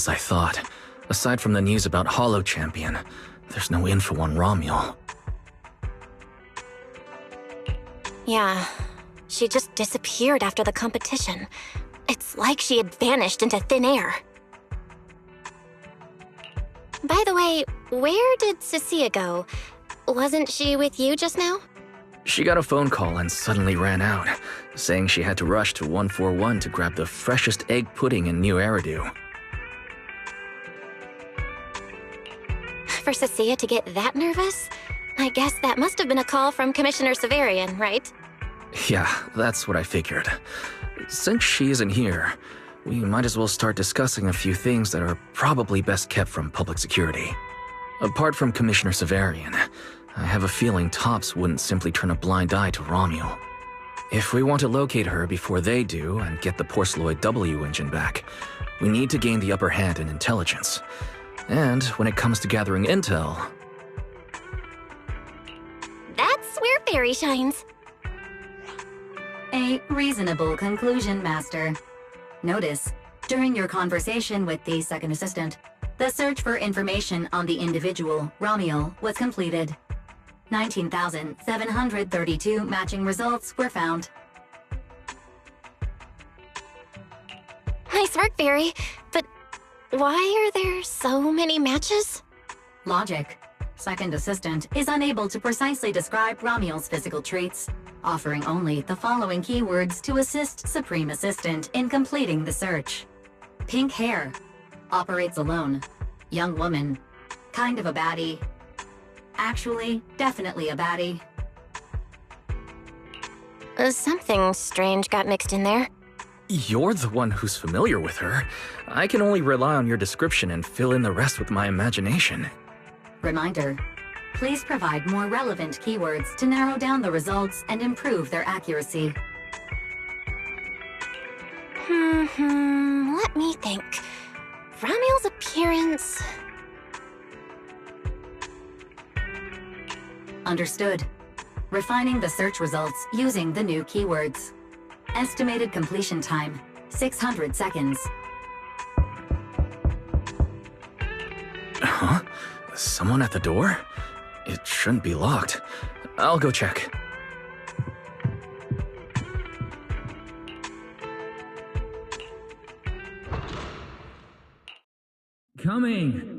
as I thought. Aside from the news about Hollow Champion, there's no info on Romuald. Yeah, she just disappeared after the competition. It's like she had vanished into thin air. By the way, where did Cecilia go? Wasn't she with you just now? She got a phone call and suddenly ran out, saying she had to rush to 141 to grab the freshest egg pudding in New Eridu. For Cecilia to get that nervous? I guess that must have been a call from Commissioner Severian, right? Yeah, that's what I figured. Since she isn't here, we might as well start discussing a few things that are probably best kept from public security. Apart from Commissioner Severian, I have a feeling Tops wouldn't simply turn a blind eye to Romuald. If we want to locate her before they do and get the Porceloid W engine back, we need to gain the upper hand in intelligence. And when it comes to gathering intel... That's where Fairy shines. A reasonable conclusion, Master. Notice, during your conversation with the second assistant, the search for information on the individual, Romuald, was completed. 19,732 matching results were found. Nice work, Fairy. But why are there so many matches? Logic. Second assistant is unable to precisely describe Romuald's physical traits, offering only the following keywords to assist Supreme Assistant in completing the search. Pink hair. Operates alone. Young woman. Kind of a baddie. Actually, definitely a baddie. Something strange got mixed in there. You're the one who's familiar with her. I can only rely on your description and fill in the rest with my imagination. Reminder. Please provide more relevant keywords to narrow down the results and improve their accuracy. Let me think. Romuald's appearance... Understood. Refining the search results using the new keywords. Estimated completion time, 600 seconds. Huh? Someone at the door? It shouldn't be locked. I'll go check. Coming!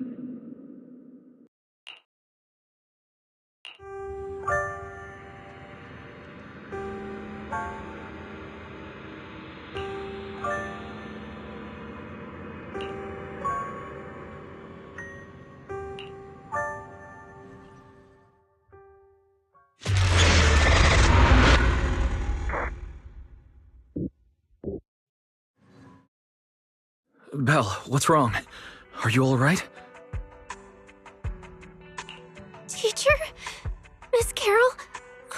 Belle, what's wrong? Are you all right? Teacher? Miss Carol?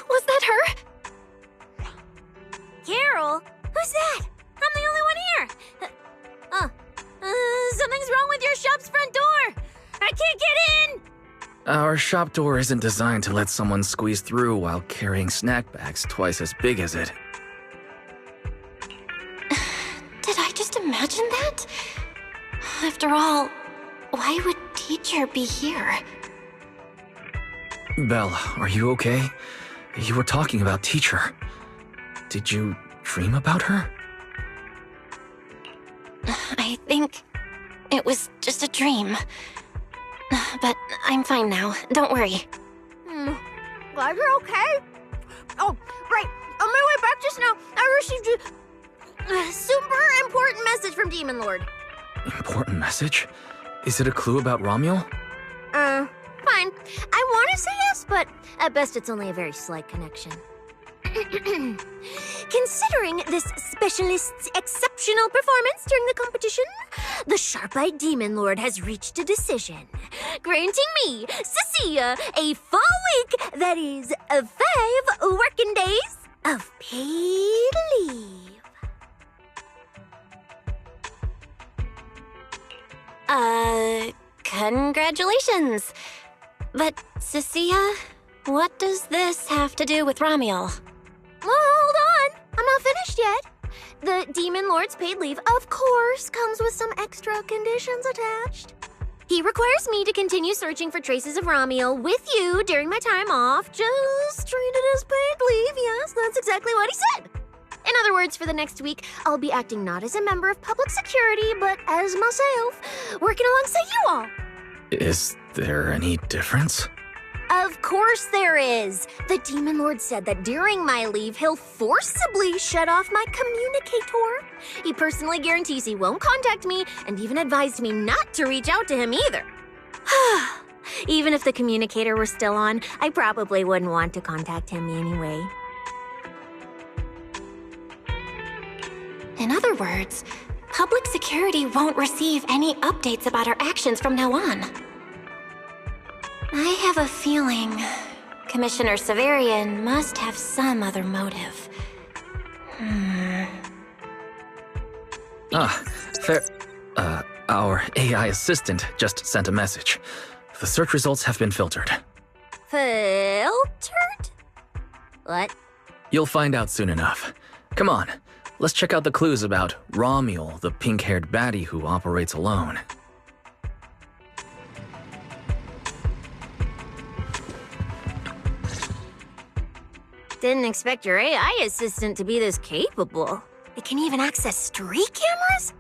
Was that her? Carol? Who's that? I'm the only one here. Something's wrong with your shop's front door. I can't get in. Our shop door isn't designed to let someone squeeze through while carrying snack bags twice as big as it. Did I just imagine that? After all, why would Teacher be here? Belle, are you okay? You were talking about Teacher. Did you dream about her? I think it was just a dream. But I'm fine now. Don't worry. Glad you're okay. Oh, right. On my way back just now, I received a super important message from Demon Lord. Important message? Is it a clue about Romuald? Fine. I want to say yes, but at best it's only a very slight connection. Considering this specialist's exceptional performance during the competition, the sharp-eyed Demon Lord has reached a decision, granting me, Cecilia, a full week, that is, 5 working days of paid leave. Congratulations. But, Cecilia, what does this have to do with Romuald? Well, hold on. I'm not finished yet. The Demon Lord's paid leave, of course, comes with some extra conditions attached. He requires me to continue searching for traces of Ramiel with you during my time off. Just treat it as paid leave. Yes, that's exactly what he said. In other words, for the next week, I'll be acting not as a member of public security, but as myself, working alongside you all. Is there any difference? Of course there is. The Demon Lord said that during my leave, he'll forcibly shut off my communicator. He personally guarantees he won't contact me and even advised me not to reach out to him either. Even if the communicator were still on, I probably wouldn't want to contact him anyway. In other words, public security won't receive any updates about our actions from now on. I have a feeling Commissioner Severian must have some other motive. Fair. Our AI assistant just sent a message. The search results have been filtered. Filtered? What? You'll find out soon enough. Come on, let's check out the clues about Ramiel, the pink-haired baddie who operates alone. Didn't expect your AI assistant to be this capable. It can even access street cameras?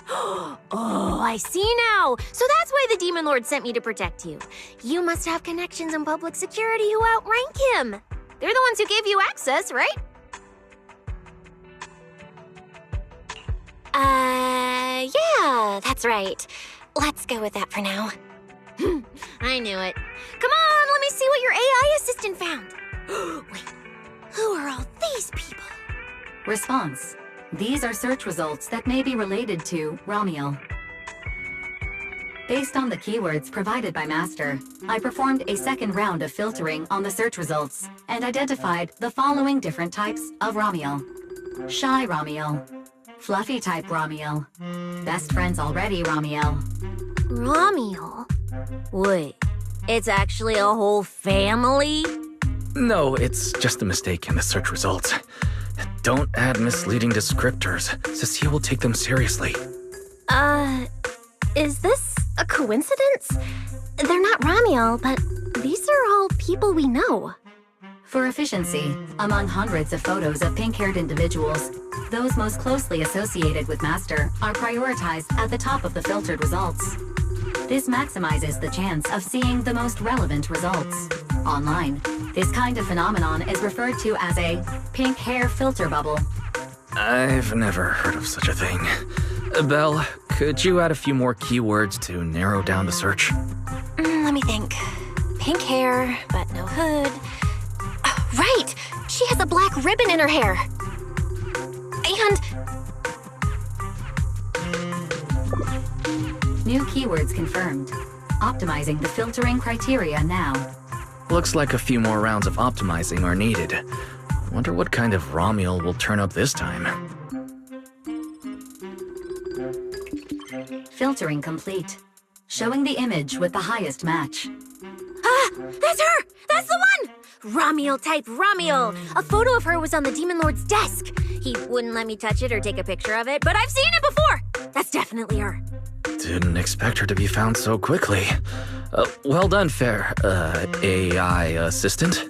Oh, I see now. So that's why the Demon Lord sent me to protect you. You must have connections in public security who outrank him. They're the ones who gave you access, right? Yeah, that's right. Let's go with that for now. I knew it. Come on, let me see what your AI assistant found. Wait, who are all these people? Response. These are search results that may be related to Ramiel. Based on the keywords provided by Master, I performed a second round of filtering on the search results and identified the following different types of Ramiel. Shy Ramiel. Fluffy type Ramiel. Best friends already Ramiel. Ramiel? Wait, it's actually a whole family? No, it's just a mistake in the search results. Don't add misleading descriptors. Cecilia will take them seriously. Is this a coincidence? They're not Ramiel, but these are all people we know. For efficiency, among hundreds of photos of pink-haired individuals, those most closely associated with Master are prioritized at the top of the filtered results. This maximizes the chance of seeing the most relevant results. Online, this kind of phenomenon is referred to as a pink hair filter bubble. I've never heard of such a thing. Belle, could you add a few more keywords to narrow down the search? Let me think. Pink hair, but no hood. Oh, right! She has a black ribbon in her hair. And New keywords confirmed. Optimizing the filtering criteria now. Looks like a few more rounds of optimizing are needed. Wonder what kind of Ramiel will turn up this time. Filtering complete. Showing the image with the highest match. Ah, that's her! That's the one! Ramiel type Ramiel! A photo of her was on the Demon Lord's desk. He wouldn't let me touch it or take a picture of it, but I've seen it before! That's definitely her. Didn't expect her to be found so quickly. Well done, fair, AI assistant.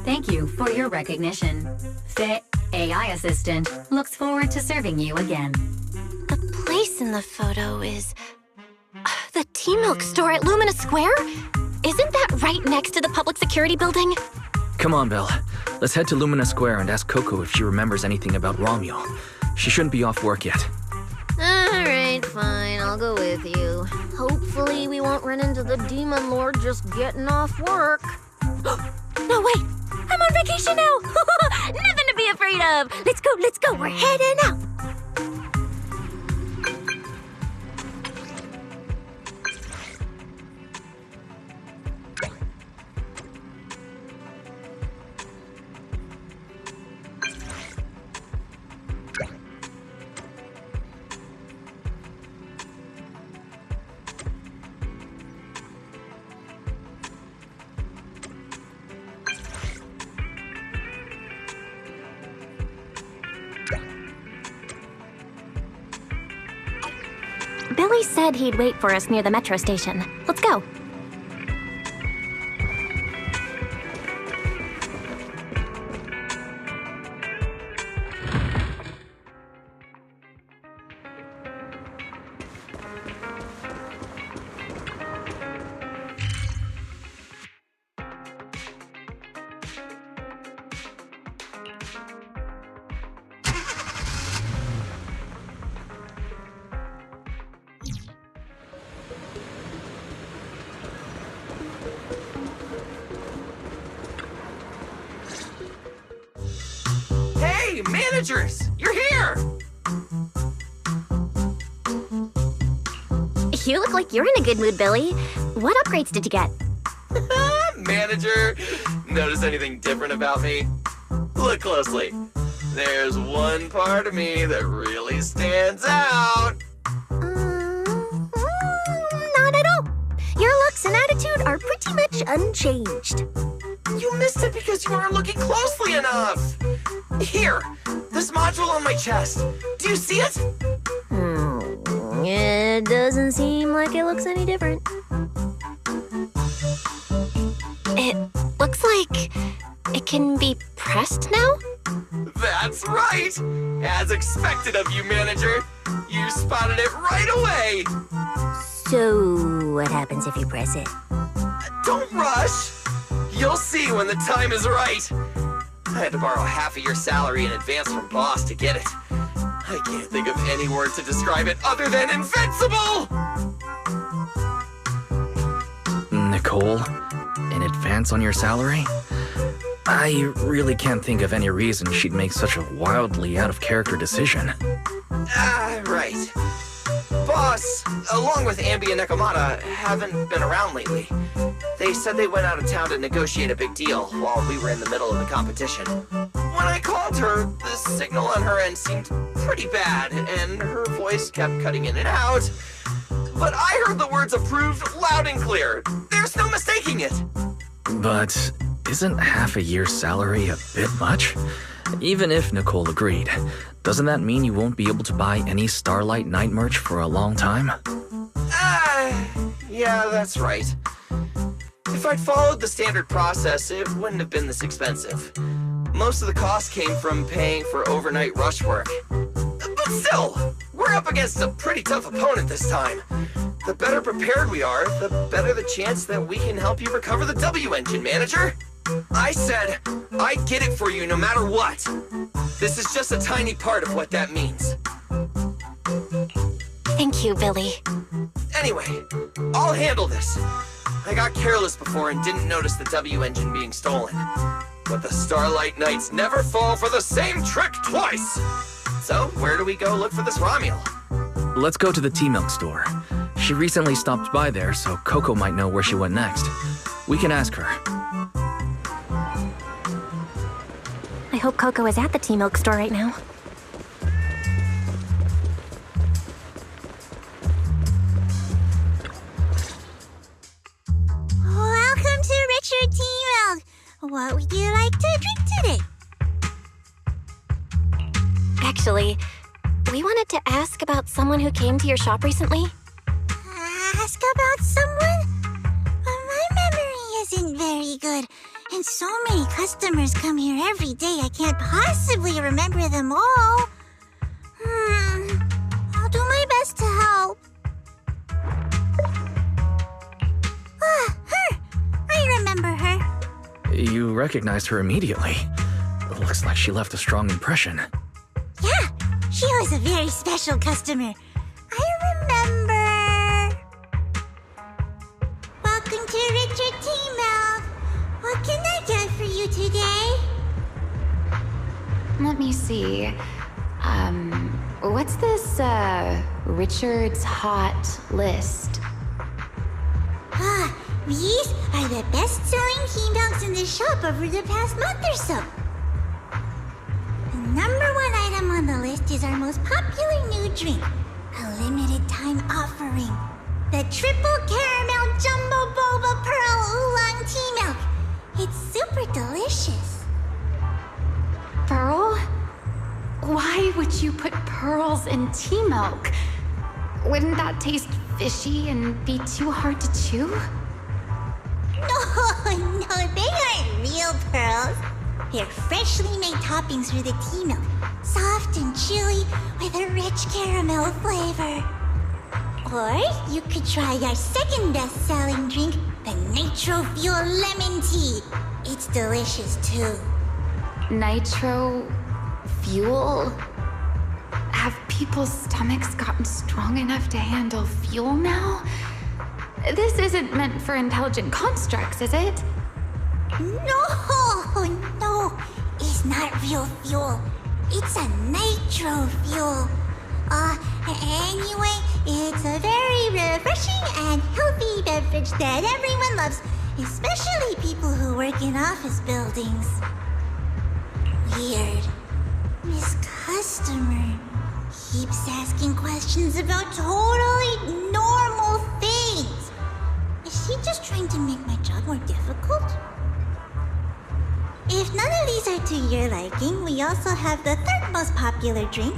Thank you for your recognition. Fit AI assistant looks forward to serving you again. the place in the photo is... the tea milk store at Lumina Square? Isn't that right next to the public security building? Come on, Belle. Let's head to Lumina Square and ask Coco if she remembers anything about Ramiel. She shouldn't be off work yet. Alright, fine, I'll go with you. Hopefully we won't run into the Demon Lord just getting off work. No, wait! I'm on vacation now! Nothing to be afraid of! Let's go, we're heading out! Billy said he'd wait for us near the metro station. Let's go. Hey, managers! You're here! You look like you're in a good mood, Billy. What upgrades did you get? Manager, notice anything different about me? Look closely. There's one part of me that really stands out. Not at all. Your looks and attitude are pretty much unchanged. You missed it because you weren't looking closely enough. Here, this module on my chest. Do you see it? It doesn't seem like it looks any different. It looks like it can be pressed now? That's right. As expected of you, manager. You spotted it right away. So, what happens if you press it? Don't rush. You'll see when the time is right. I had to borrow half of your salary in advance from boss to get it. I can't think of any word to describe it other than invincible! Nicole, in advance on your salary? I really can't think of any reason she'd make such a wildly out-of-character decision. Right. Boss, along with Ambi and Nekomata, haven't been around lately. They said they went out of town to negotiate a big deal while we were in the middle of the competition. When I called her, the signal on her end seemed pretty bad, and her voice kept cutting in and out. But I heard the words approved loud and clear. There's no mistaking it. But isn't half a year's salary a bit much? Even if Nicole agreed, doesn't that mean you won't be able to buy any Starlight Night merch for a long time? Yeah, that's right. If I'd followed the standard process, it wouldn't have been this expensive. Most of the cost came from paying for overnight rush work. But still, we're up against a pretty tough opponent this time. The better prepared we are, the better the chance that we can help you recover the W engine, manager. I said, I'd get it for you no matter what. This is just a tiny part of what that means. Thank you, Billy. Anyway, I'll handle this. I got careless before and didn't notice the W engine being stolen. But the Starlight Knights never fall for the same trick twice! So, where do we go look for this Romule? Let's go to the T-Milk store. She recently stopped by there, so Coco might know where she went next. We can ask her. I hope Coco is at the T-Milk store right now. Welcome to Richard T-Milk. What would you like to drink today? Actually, we wanted to ask about someone who came to your shop recently. Ask about someone? My memory isn't very good, and so many customers come here every day I can't possibly remember them all. I'll do my best to help. Her! I remember her. You recognized her immediately. Looks like she left a strong impression. Yeah, she was a very special customer. I remember. Welcome to Richard T-Milk. What can I get for you today? Let me see. What's this, Richard's Hot List? These are the best-selling T-Milks in the shop over the past month or so. The number one item on the list is our most popular new drink, a limited-time offering. The Triple Caramel Jumbo Boba Pearl Oolong T-Milk. It's super delicious. Pearl? Why would you put pearls in tea milk? Wouldn't that taste fishy and be too hard to chew? No, they aren't real pearls. They're freshly made toppings for the tea milk. Soft and chewy with a rich caramel flavor. Or you could try our second best-selling drink, the Nitro Fuel Lemon Tea. It's delicious too. Nitro fuel? Have people's stomachs gotten strong enough to handle fuel now? This isn't meant for intelligent constructs, is it? No, it's not real fuel. It's a nitro fuel. Anyway, it's a very refreshing and healthy beverage that everyone loves, especially people who work in office buildings. Weird. This customer keeps asking questions about totally normal things. Is she just trying to make my job more difficult? If none of these are to your liking, we also have the third most popular drink.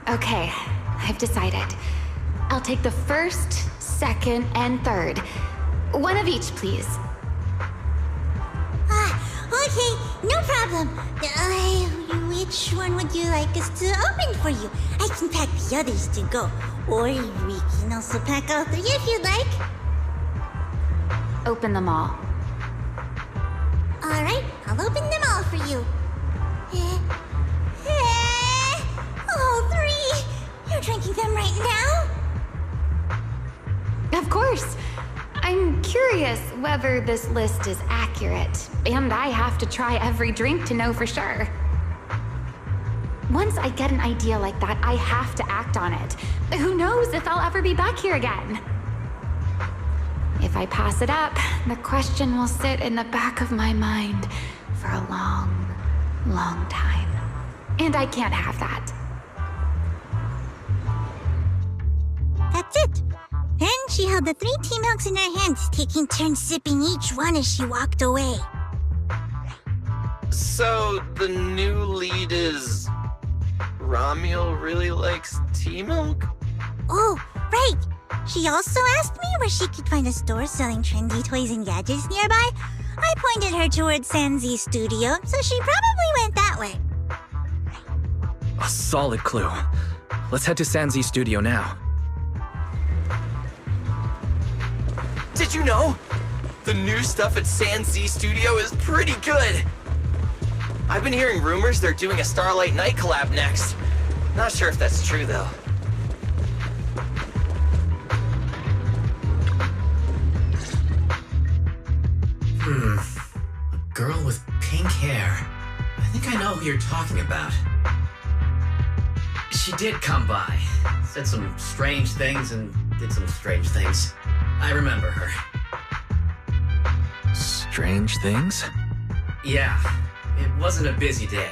Okay, I've decided. I'll take the first, second, and third. One of each, please. Okay, no problem. Which one would you like us to open for you? I can pack the others to go. Or we can also pack all three if you'd like. Open them all. Alright, I'll open them all for you. All three! You're drinking them right now? Of course. I'm curious whether this list is accurate, and I have to try every drink to know for sure. Once I get an idea like that, I have to act on it. Who knows if I'll ever be back here again? If I pass it up, the question will sit in the back of my mind for a long, long time. And I can't have that. That's it. Then she held the 3 tea milks in her hands, taking turns sipping each one as she walked away. So, the new lead is... Ramiel really likes tea milk? Oh, right. She also asked me where she could find a store selling trendy toys and gadgets nearby. I pointed her towards ZZZ Studio, so she probably went that way. A solid clue. Let's head to ZZZ Studio now. Did you know? The new stuff at ZZZ Studio is pretty good. I've been hearing rumors they're doing a Starlight Night collab next. Not sure if that's true, though. A girl with pink hair. I think I know who you're talking about. She did come by, said some strange things and did some strange things. I remember her. Strange things? Yeah, it wasn't a busy day.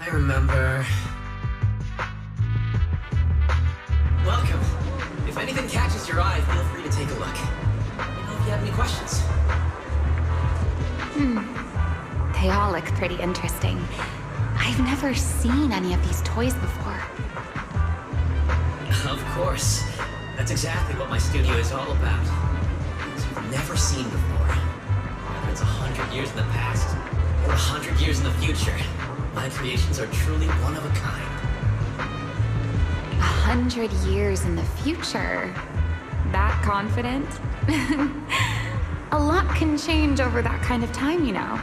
I remember... Welcome. If anything catches your eye, feel free to take a look. Let me know if you have any questions. They all look pretty interesting. I've never seen any of these toys before. Of course. That's exactly what my studio is all about. Things you've never seen before. Whether it's 100 years in the past or 100 years in the future, my creations are truly one of a kind. 100 years in the future? That confident? A lot can change over that kind of time, you know.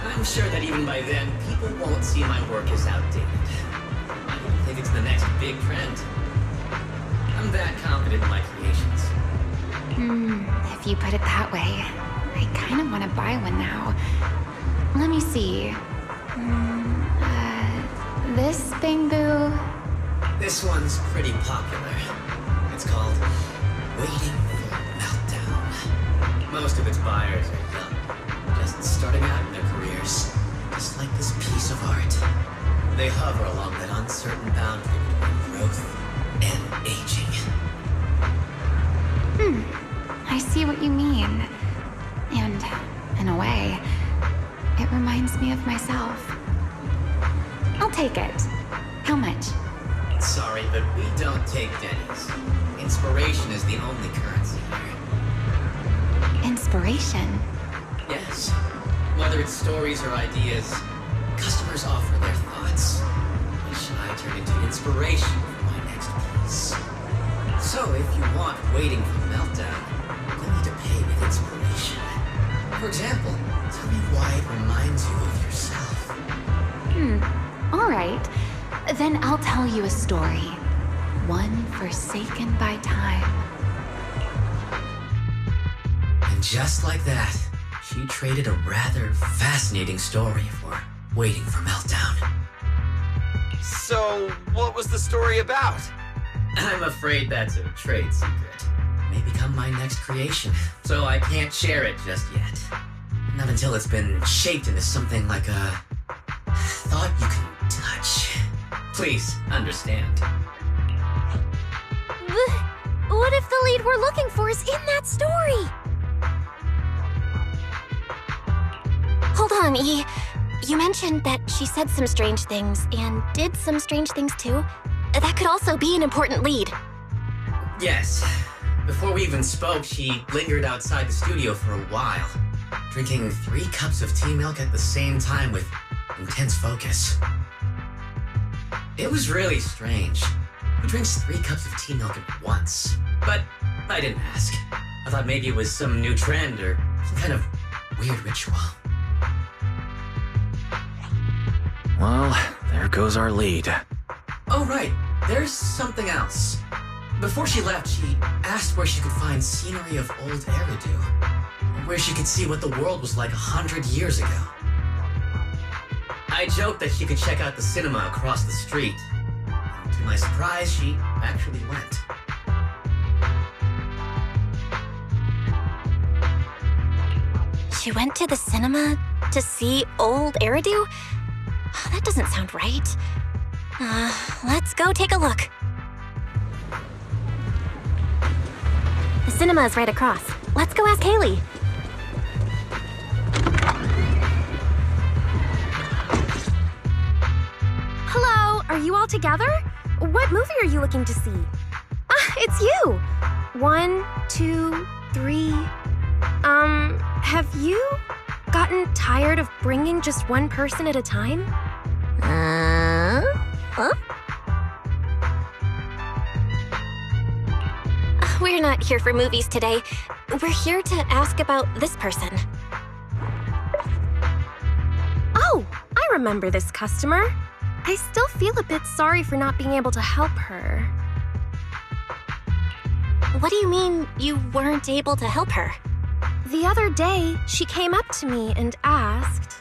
I'm sure that even by then, people won't see my work as outdated. I even think it's the next big trend. I'm that confident in my creations. If you put it that way, I kind of want to buy one now. Let me see. This Bamboo? This one's pretty popular. It's called Waiting for Meltdown. Most of its buyers are young, just starting out in their careers, just like this piece of art. They hover along that uncertain boundary between growth and aging. I see what you mean. And, in a way, it reminds me of myself. I'll take it. How much? Sorry, but we don't take pennies. Inspiration is the only currency here. Inspiration? Yes. Whether it's stories or ideas, customers offer their thoughts, which I turn into inspiration for my next piece. So if you want Waiting for Meltdown, you'll need to pay with inspiration. For example, tell me why it reminds you of yourself. All right. Then I'll tell you a story. One forsaken by time. And just like that, she traded a rather fascinating story for Waiting for Meltdown. So, what was the story about? I'm afraid that's a trade secret. It may become my next creation, so I can't share it just yet. Not until it's been shaped into something like a thought you can touch. Please understand. What if the lead we're looking for is in that story? Hold on, E. You mentioned that she said some strange things and did some strange things too. That could also be an important lead. Yes. Before we even spoke, she lingered outside the studio for a while, drinking 3 cups of tea milk at the same time with intense focus. It was really strange. Who drinks 3 cups of tea milk at once? But I didn't ask. I thought maybe it was some new trend or some kind of weird ritual. Well, there goes our lead. Oh, right. There's something else. Before she left, she asked where she could find scenery of old Eridan, where she could see what the world was like 100 years ago. I joked that she could check out the cinema across the street. And to my surprise, she actually went. She went to the cinema to see old Eridan? That doesn't sound right. Let's go take a look. The cinema is right across. Let's go ask Haley. Hello, are you all together? What movie are you looking to see? It's you! 1, 2, 3... have you gotten tired of bringing just one person at a time? Huh? We're not here for movies today. We're here to ask about this person. Oh, I remember this customer. I still feel a bit sorry for not being able to help her. What do you mean you weren't able to help her? The other day, she came up to me and asked...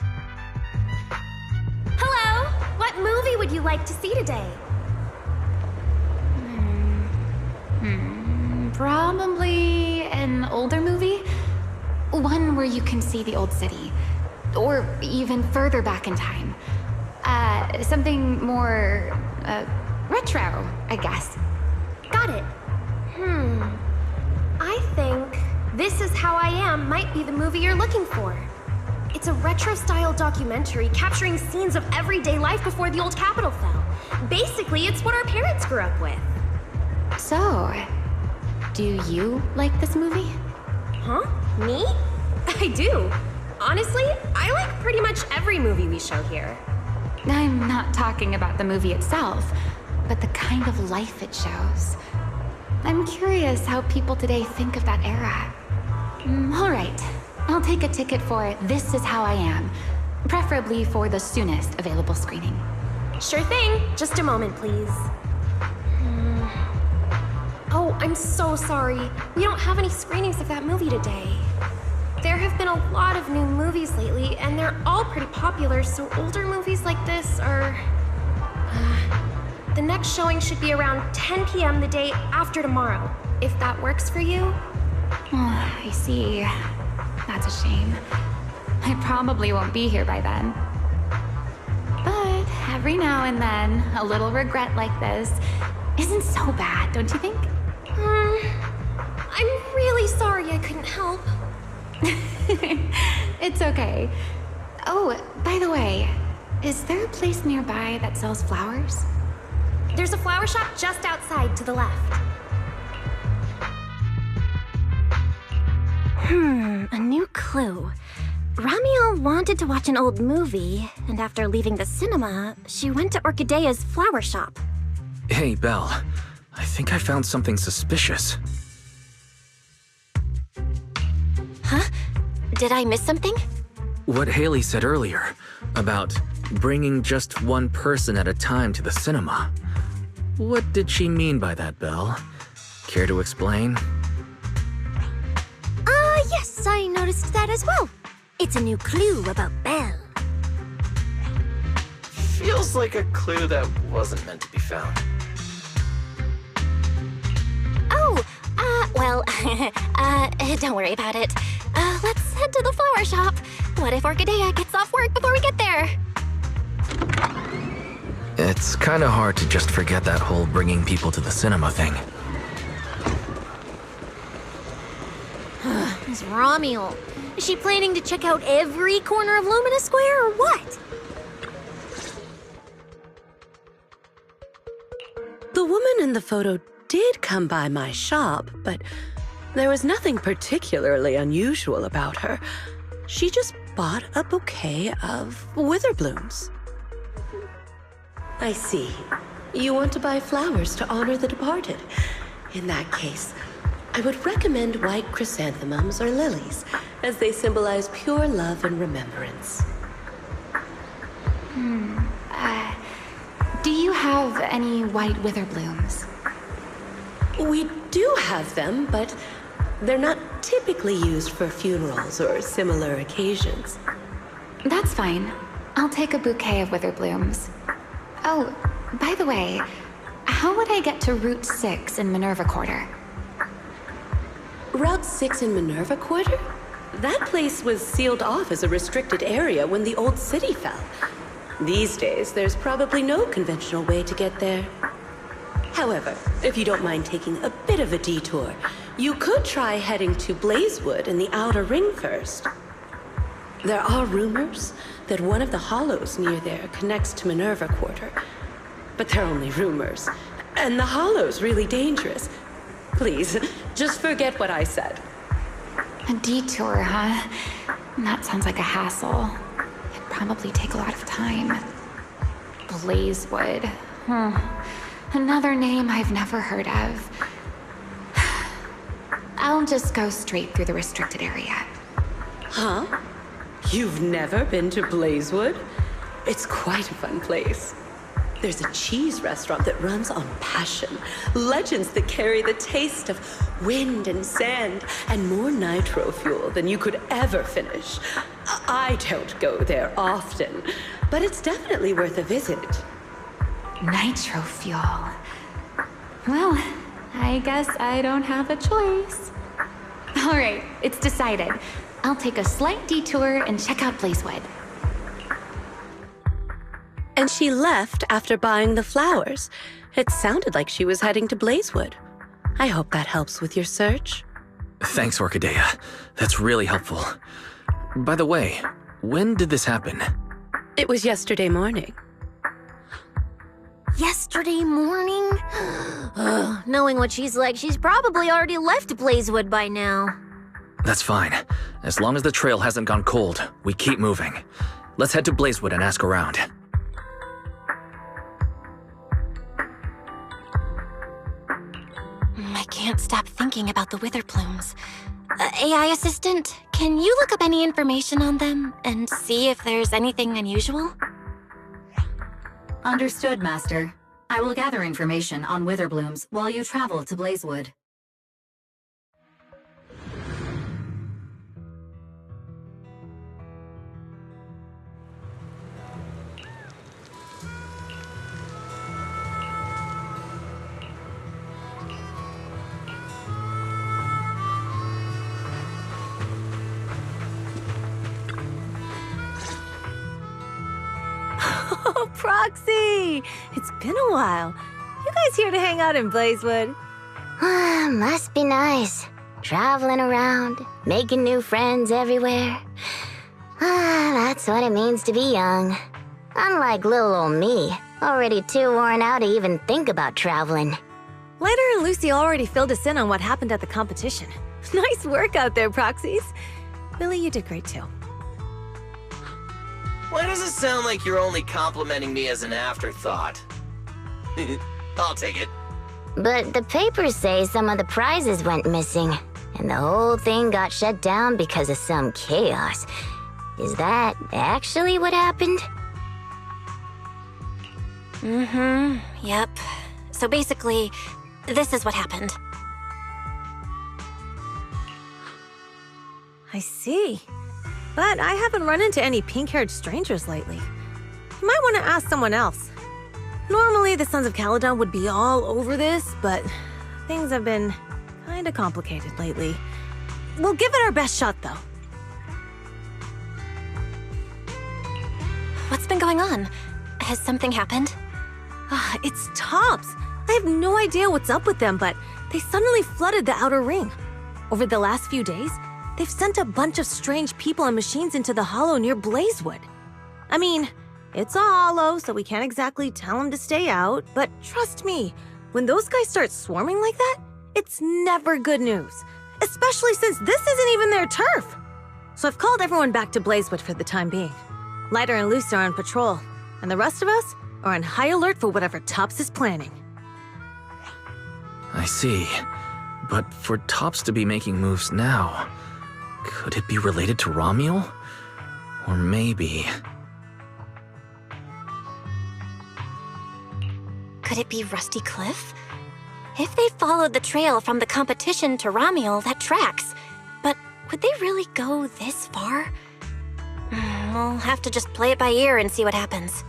Hello! What movie would you like to see today? Probably an older movie. One where you can see the old city. Or even further back in time. Something more, retro, I guess. Got it. I think This Is How I Am might be the movie you're looking for. It's a retro-style documentary capturing scenes of everyday life before the old Capitol fell. Basically, it's what our parents grew up with. So, do you like this movie? Huh? Me? I do. Honestly, I like pretty much every movie we show here. I'm not talking about the movie itself, but the kind of life it shows. I'm curious how people today think of that era. All right, I'll take a ticket for This Is How I Am, preferably for the soonest available screening. Sure thing. Just a moment, please. Oh, I'm so sorry. We don't have any screenings of that movie today. There have been a lot of new movies lately, and they're all pretty popular, so older movies like this are... The next showing should be around 10 p.m. the day after tomorrow, if that works for you. Oh, I see. That's a shame. I probably won't be here by then. But every now and then, a little regret like this isn't so bad, don't you think? I'm really sorry I couldn't help. It's okay. Oh, by the way, is there a place nearby that sells flowers? There's a flower shop just outside to the left. A new clue. Ramiel wanted to watch an old movie, and after leaving the cinema, she went to Orchidea's flower shop. Hey, Belle. I think I found something suspicious. Huh? Did I miss something? What Haley said earlier about bringing just one person at a time to the cinema. What did she mean by that, Belle? Care to explain? Yes, I noticed that as well. It's a new clue about Belle. Feels like a clue that wasn't meant to be found. Oh, well, don't worry about it. Let's head to the flower shop. What if Orchidea gets off work before we get there? It's kinda hard to just forget that whole bringing people to the cinema thing. Miss Ramiel, is she planning to check out every corner of Lumina Square or what? The woman in the photo did come by my shop, but there was nothing particularly unusual about her. She just bought a bouquet of witherblooms. I see. You want to buy flowers to honor the departed. In that case, I would recommend white chrysanthemums or lilies, as they symbolize pure love and remembrance. Do you have any white wither blooms? We do have them, but they're not typically used for funerals or similar occasions. That's fine. I'll take a bouquet of wither blooms. Oh, by the way, how would I get to Route 6 in Minerva Quarter? Route 6 in Minerva Quarter? That place was sealed off as a restricted area when the old city fell. These days, there's probably no conventional way to get there. However, if you don't mind taking a bit of a detour, you could try heading to Blazewood in the Outer Ring first. There are rumors that one of the hollows near there connects to Minerva Quarter. But they're only rumors, and the hollow's really dangerous. Please, just forget what I said. A detour, huh? That sounds like a hassle. It'd probably take a lot of time. Blazewood. Another name I've never heard of. I'll just go straight through the restricted area. Huh? You've never been to Blazewood? It's quite a fun place. There's a cheese restaurant that runs on passion, legends that carry the taste of wind and sand, and more nitro fuel than you could ever finish. I don't go there often, but it's definitely worth a visit. Nitro fuel. Well, I guess I don't have a choice. All right, it's decided. I'll take a slight detour and check out Blazewood. And she left after buying the flowers. It sounded like she was heading to Blazewood. I hope that helps with your search. Thanks, Orchidea. That's really helpful. By the way, when did this happen? It was yesterday morning. Yesterday morning? Knowing what she's like, she's probably already left Blazewood by now. That's fine. As long as the trail hasn't gone cold, we keep moving. Let's head to Blazewood and ask around. I can't stop thinking about the wither plumes. AI assistant, can you look up any information on them and see if there's anything unusual? Understood, Master. I will gather information on witherblooms while you travel to Blazewood. Oh, Proxy! It's been a while. You guys here to hang out in Blazewood? Must be nice. Traveling around, making new friends everywhere. That's what it means to be young. Unlike little old me, Already too worn out to even think about traveling. Lighter and Lucy already filled us in on what happened at the competition. Nice work out there, Proxies. Billy, you did great too. Why does it sound like you're only complimenting me as an afterthought? I'll take it. But the papers say some of the prizes went missing, and the whole thing got shut down because of some chaos. Is that actually what happened? Yep. So basically, this is what happened. I see. But I haven't run into any pink-haired strangers lately. You might want to ask someone else. Normally, the Sons of Caledon would be all over this, but things have been kinda complicated lately. We'll give it our best shot, though. What's been going on? Has something happened? It's Tops. I have no idea what's up with them, but they suddenly flooded the outer ring. Over the last few days, they've sent a bunch of strange people and machines into the hollow near Blazewood. I mean, it's a hollow, so we can't exactly tell them to stay out, but trust me, when those guys start swarming like that, it's never good news, especially since this isn't even their turf. So I've called everyone back to Blazewood for the time being. Lighter and Lucy are on patrol, and the rest of us are on high alert for whatever Tops is planning. I see. But for Tops to be making moves now, could it be related to Romuel? Or maybe... Could it be Rusty Cliff? If they followed the trail from the competition to Romuel, that tracks. But would they really go this far? We'll have to just play it by ear and see what happens.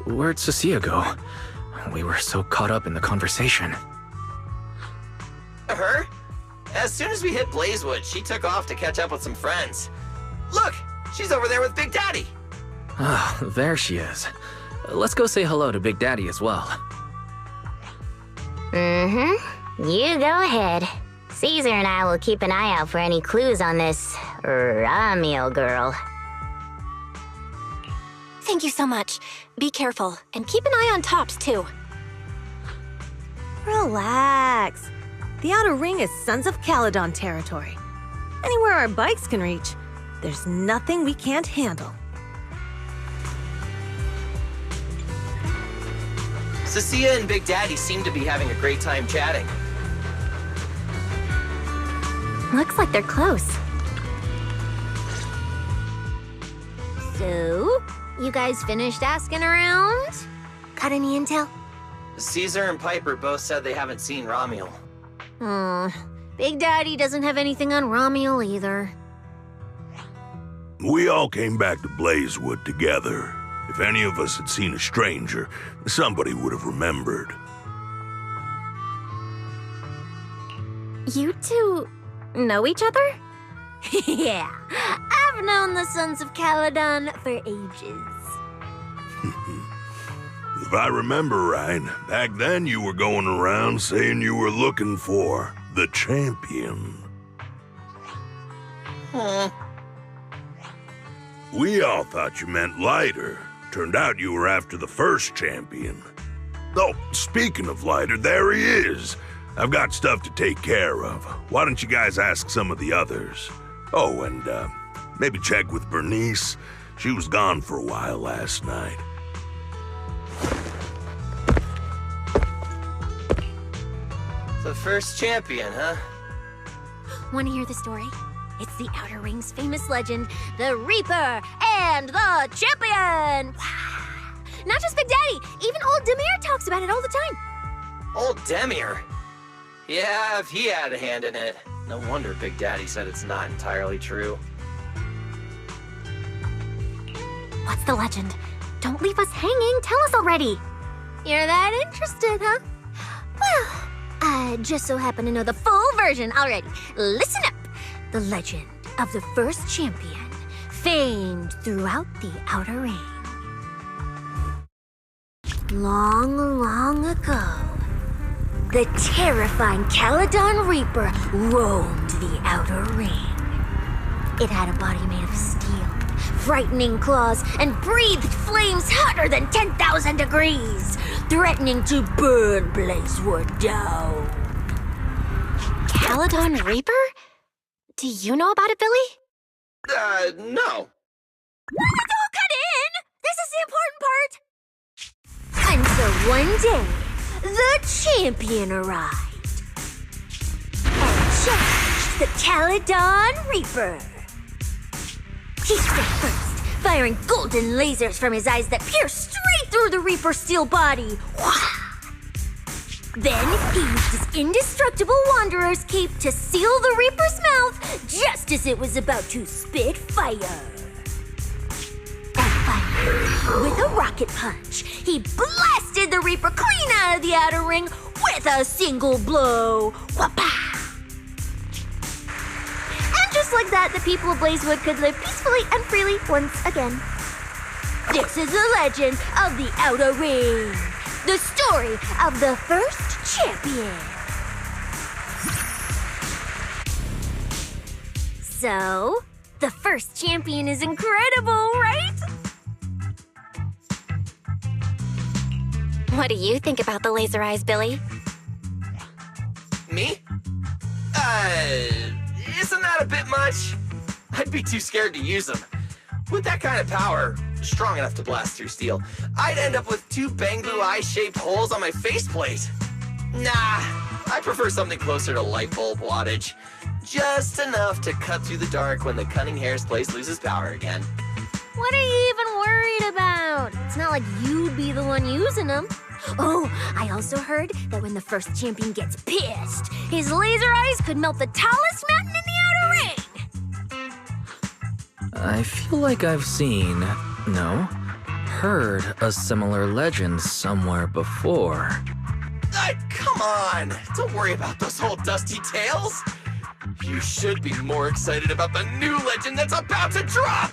Where'd Cecilia go? We were so caught up in the conversation. Her? As soon as we hit Blazewood, she took off to catch up with some friends. Look, she's over there with Big Daddy. Ah, there she is. Let's go say hello to Big Daddy as well. You go ahead. Caesar and I will keep an eye out for any clues on this Romuel girl. Thank you so much. Be careful, and keep an eye on Tops, too. Relax. The outer ring is Sons of Caledon territory. Anywhere our bikes can reach, there's nothing we can't handle. Cecilia and Big Daddy seem to be having a great time chatting. Looks like they're close. So, you guys finished asking around? Got any intel? Caesar and Piper both said they haven't seen Romuel. Big Daddy doesn't have anything on Romuel either. We all came back to Blazewood together. If any of us had seen a stranger, somebody would have remembered. You two know each other? Yeah, I've known the Sons of Caledon for ages. If I remember right, back then you were going around saying you were looking for the champion. We all thought you meant Lighter. Turned out you were after the first champion. Oh, speaking of Lighter, there he is. I've got stuff to take care of. Why don't you guys ask some of the others? Oh, and maybe check with Bernice. She was gone for a while last night. The first champion, huh? Want to hear the story? It's the Outer Ring's famous legend, the Reaper and the Champion! Wow. Not just Big Daddy, even old Demir talks about it all the time. Old Demir? Yeah, if he had a hand in it. No wonder Big Daddy said it's not entirely true. What's the legend? Don't leave us hanging. Tell us already. You're that interested, huh? Well, I just so happen to know the full version already. Listen up. The legend of the first champion, famed throughout the Outer Ring. Long, long ago, the terrifying Caledon Reaper roamed the Outer Ring. It had a body made of steel, frightening claws and breathed flames hotter than 10,000 degrees, threatening to burn Blazewood down. Caledon Reaper? Do you know about it, Billy? No. Don't cut in! This is the important part! Until one day, the champion arrived. And challenged the Caledon Reaper. He struck first, firing golden lasers from his eyes that pierced straight through the Reaper's steel body. Then he used his indestructible Wanderer's cape to seal the Reaper's mouth just as it was about to spit fire. And finally, with a rocket punch, he blasted the Reaper clean out of the outer ring with a single blow. Whapa! And just like that, the people of Blazewood could live peacefully and freely once again. This is the legend of the Outer Ring. The story of the first champion. So, the first champion is incredible, right? What do you think about the laser eyes, Billy? Me? Isn't that a bit much? I'd be too scared to use them. With that kind of power, strong enough to blast through steel, I'd end up with 2 Bangbu eye-shaped holes on my faceplate. Nah, I prefer something closer to light bulb wattage. Just enough to cut through the dark when the cunning hair's place loses power again. What are you even worried about? It's not like you'd be the one using them. Oh, I also heard that when the first champion gets pissed, his laser eyes could melt the tallest mountain in the Outer Ring. I feel like I've seen, heard a similar legend somewhere before. Come on! Don't worry about those old dusty tales! You should be more excited about the new legend that's about to drop!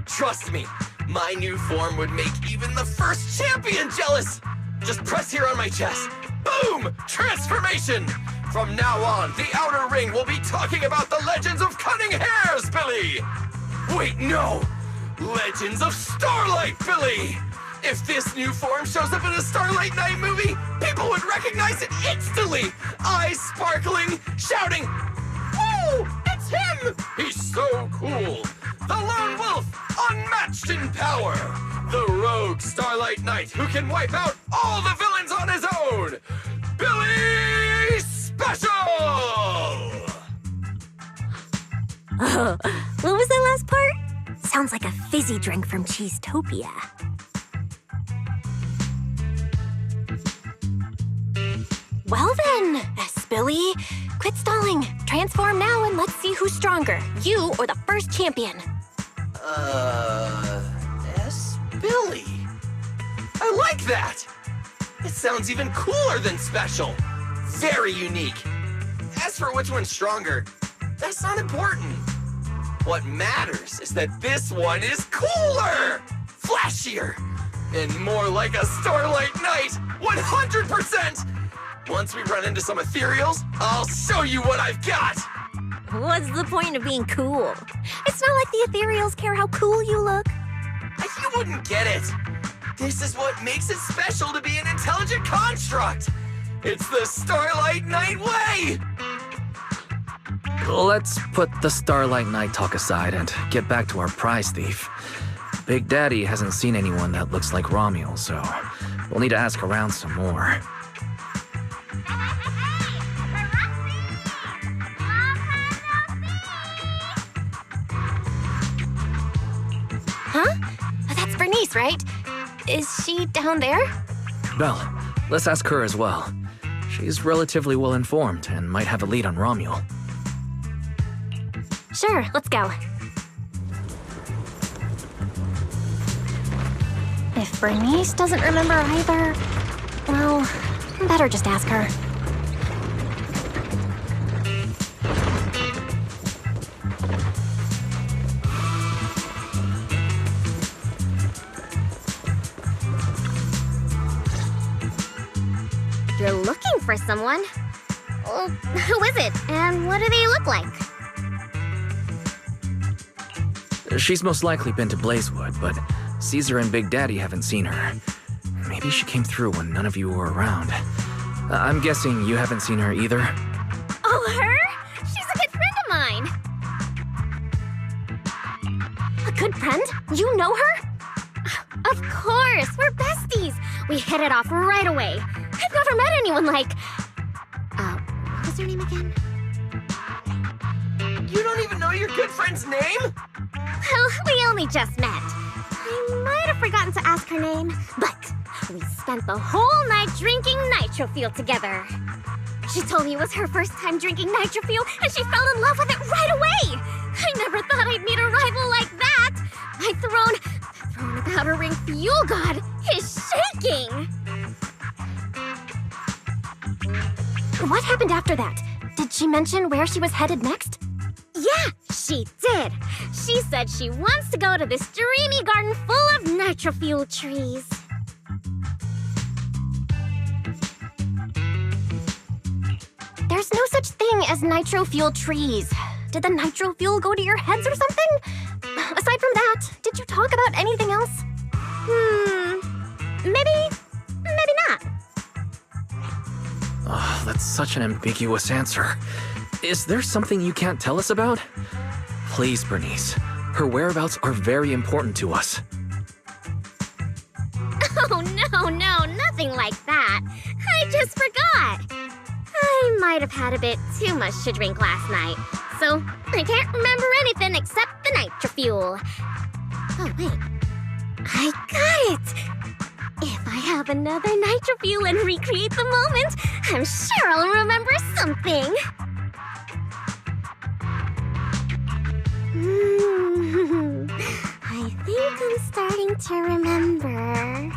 Trust me, my new form would make even the first champion jealous! Just press here on my chest. Boom! Transformation! From now on, the Outer Ring will be talking about the legends of cunning hairs, Billy! Wait, no! Legends of Starlight, Billy! If this new form shows up in a Starlight Night movie, people would recognize it instantly! Eyes sparkling, shouting, "Whoa! It's him! He's so cool! The Lone Wolf, unmatched in power! The rogue Starlight Knight who can wipe out all the villains on his own! Billy Special!" What was that last part? Sounds like a fizzy drink from Cheesetopia. Well then, Billy, quit stalling. Transform now and let's see who's stronger, you or the first champion. Billy. I like that! It sounds even cooler than special. Very unique. As for which one's stronger, that's not important. What matters is that this one is cooler, flashier, and more like a Starlight Knight, 100%! Once we run into some ethereals, I'll show you what I've got! What's the point of being cool? It's not like the ethereals care how cool you look. You wouldn't get it. This is what makes it special to be an intelligent construct. It's the Starlight Knight way! Let's put the Starlight Knight talk aside and get back to our prize thief. Big Daddy hasn't seen anyone that looks like Romuald, so we'll need to ask around some more. Huh? That's Bernice, right? Is she down there? Well, let's ask her as well. She's relatively well informed and might have a lead on Romuald. Sure, let's go. If Bernice doesn't remember either, well, better just ask her. You're looking for someone? Well, who is it, and what do they look like? She's most likely been to Blazewood, but Caesar and Big Daddy haven't seen her. Maybe she came through when none of you were around. I'm guessing you haven't seen her either? Oh, her? She's a good friend of mine. A good friend? You know her? Of course, we're besties. We hit it off right away. I've never met anyone like... what was her name again? You don't even know your good friend's name? Well, we only just met. I might have forgotten to ask her name, but we spent the whole night drinking nitro fuel together. She told me it was her first time drinking nitro fuel, and she fell in love with it right away. I never thought I'd meet a rival like that. My throne about her ring fuel god is shaking. What happened after that? Did she mention where she was headed next? Yeah, she did. She said she wants to go to this dreamy garden full of nitro fuel trees. There's no such thing as nitro fuel trees. Did the nitro fuel go to your heads or something? Aside from that, did you talk about anything else? Maybe not. Oh, that's such an ambiguous answer. Is there something you can't tell us about? Please, Bernice. Her whereabouts are very important to us. Oh, no, nothing like that. I just forgot. I might have had a bit too much to drink last night, so I can't remember anything except the nitro fuel. Oh, wait. I got it! If I have another nitro fuel and recreate the moment, I'm sure I'll remember something. I think I'm starting to remember.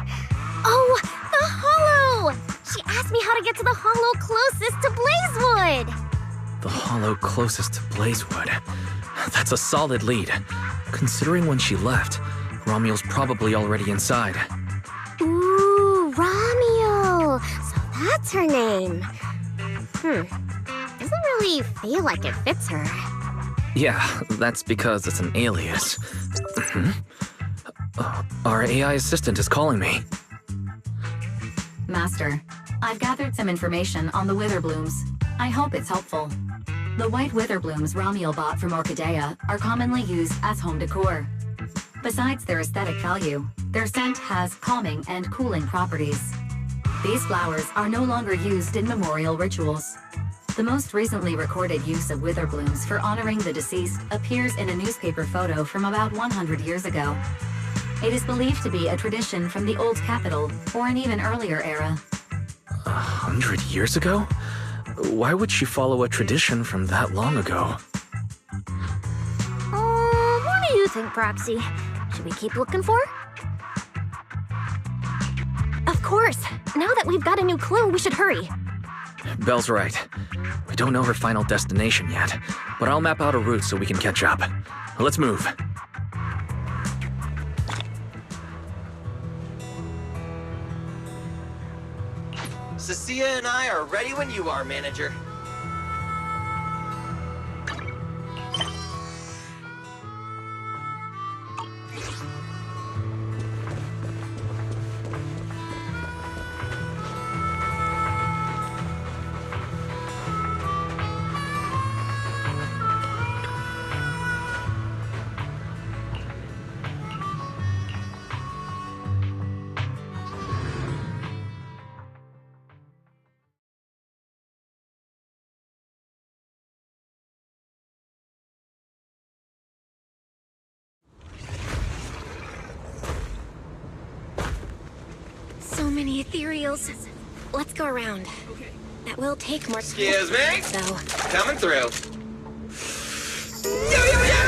Oh, the hollow! She asked me how to get to the hollow closest to Blazewood. The hollow closest to Blazewood. That's a solid lead. Considering when she left, Romual's probably already inside. Ooh, Romual! So that's her name. Doesn't really feel like it fits her. Yeah, that's because it's an alias. Our AI assistant is calling me. Master, I've gathered some information on the Witherblooms. I hope it's helpful. The white Witherblooms Romual bought from Orchidea are commonly used as home decor. Besides their aesthetic value, their scent has calming and cooling properties. These flowers are no longer used in memorial rituals. The most recently recorded use of Witherblooms for honoring the deceased appears in a newspaper photo from about 100 years ago. It is believed to be a tradition from the Old Capital, or an even earlier era. 100 years ago? Why would she follow a tradition from that long ago? What do you think, Proxy? Should we keep looking for her? Of course! Now that we've got a new clue, we should hurry. Belle's right. We don't know her final destination yet, but I'll map out a route so we can catch up. Let's move. Cecilia and I are ready when you are, manager. So many ethereals. Let's go around. That will take more time. Excuse me? So, Coming through. Yo, yo, yo!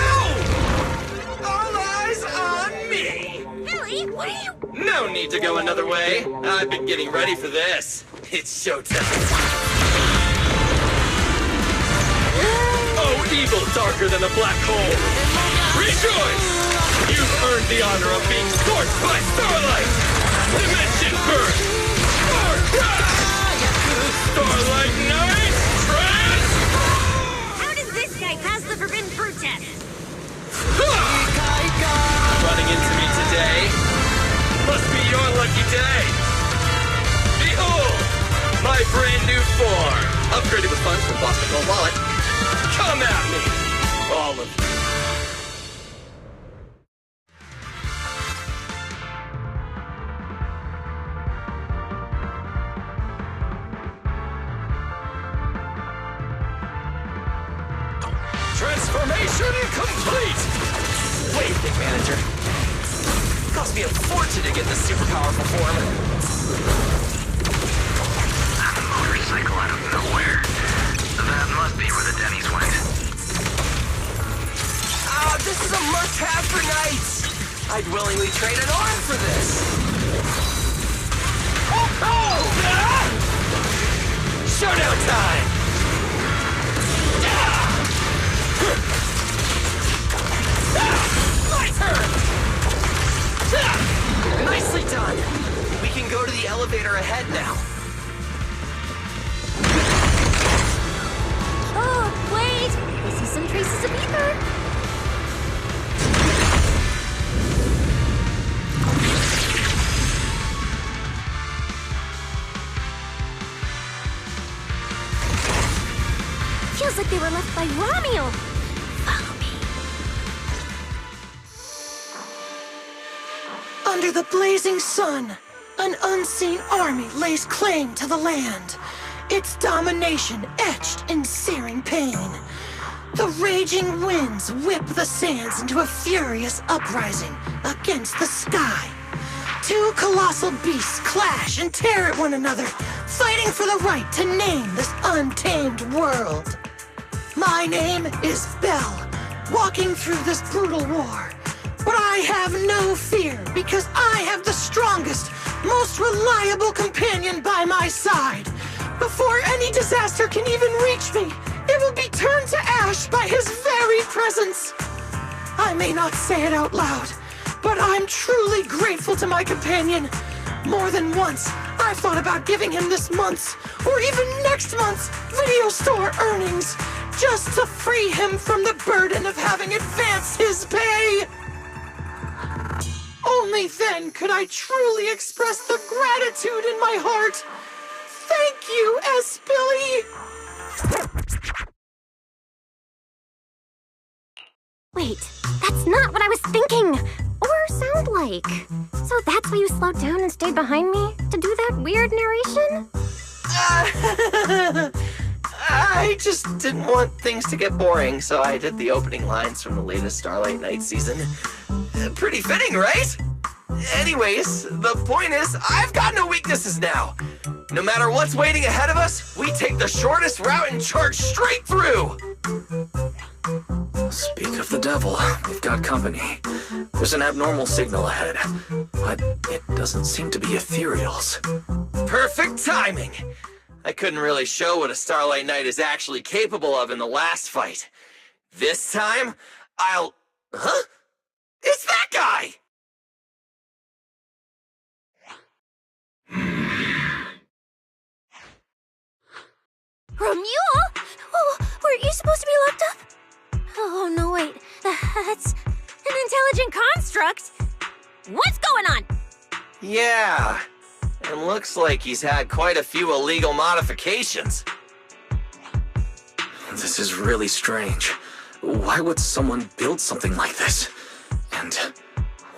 All eyes on me! Billy, what are you... No need to go another way. I've been getting ready for this. It's showtime. Oh, evil darker than a black hole. Rejoice! You've earned the honor of being scorched by starlight! Dimension burst! Starlight Night! Trash! How does this guy pass the forbidden fruit test? Ha! lucky day! Behold! My brand new form! Upgraded with funds from Boston Gold Wallet. Come at me! All of you. Transformation complete! Wait, big manager. It cost me a fortune to get this super powerful form. A motorcycle out of nowhere. That must be where the Denny's went. This is a must-have for nights! I'd willingly trade an arm for this! Showdown time! My turn! Nicely done! We can go to the elevator ahead now. Oh, wait! I see some traces of ether. Feels like they were left by Romeo. Follow me. Under the blazing sun, an unseen army lays claim to the land. Its domination etched in searing pain. The raging winds whip the sands into a furious uprising against the sky. Two colossal beasts clash and tear at one another, fighting for the right to name this untamed world. My name is Belle, walking through this brutal war. But I have no fear, because I have the strongest, most reliable companion by my side. Before any disaster can even reach me, it will be turned to ash by his very presence. I may not say it out loud, but I'm truly grateful to my companion. More than once, I've thought about giving him this month's, or even next month's, video store earnings, just to free him from the burden of having advanced his pay. Only then could I truly express the gratitude in my heart. Thank you, S. Billy! Wait, that's not what I was thinking! Or sound like. So that's why you slowed down and stayed behind me? To do that weird narration? I just didn't want things to get boring, so I did the opening lines from the latest Starlight Night season. Pretty fitting, right? Anyways, the point is, I've got no weaknesses now. No matter what's waiting ahead of us, we take the shortest route and charge straight through! Speak of the devil, we've got company. There's an abnormal signal ahead, but it doesn't seem to be ethereals. Perfect timing! I couldn't really show what a Starlight Knight is actually capable of in the last fight. This time, Huh? It's that guy! Romulo? Oh, were you supposed to be locked up? Oh, no, wait. That's an intelligent construct. What's going on? Yeah, it looks like he's had quite a few illegal modifications. This is really strange. Why would someone build something like this? And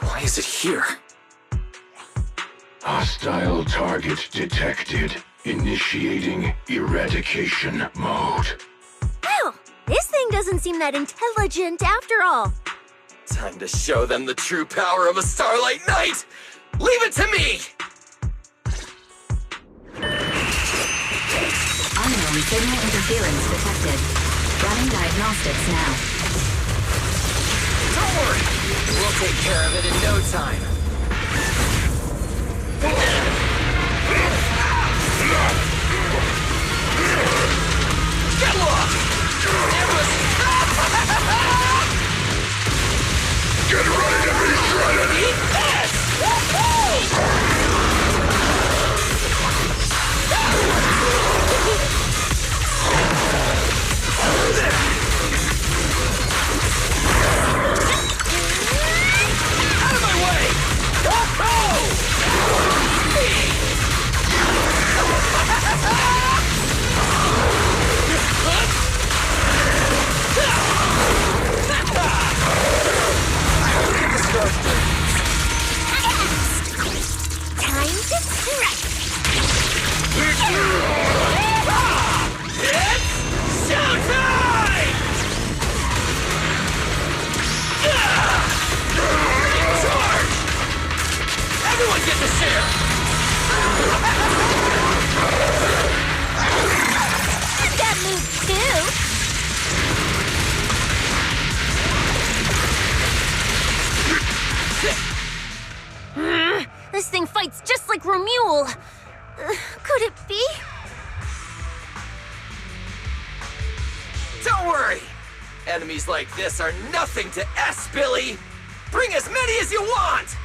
why is it here? Hostile target detected. Initiating eradication mode. Well, this thing doesn't seem that intelligent after all. Time to show them the true power of a Starlight Knight! Leave it to me! Unknown signal interference detected. Running diagnostics now. Don't worry! We'll take care of it in no time. Get lost! Get ready to be shredded! Eat this! Out of my way! like Romule. Could it be? Don't worry! Enemies like this are nothing to S, Billy! Bring as many as you want!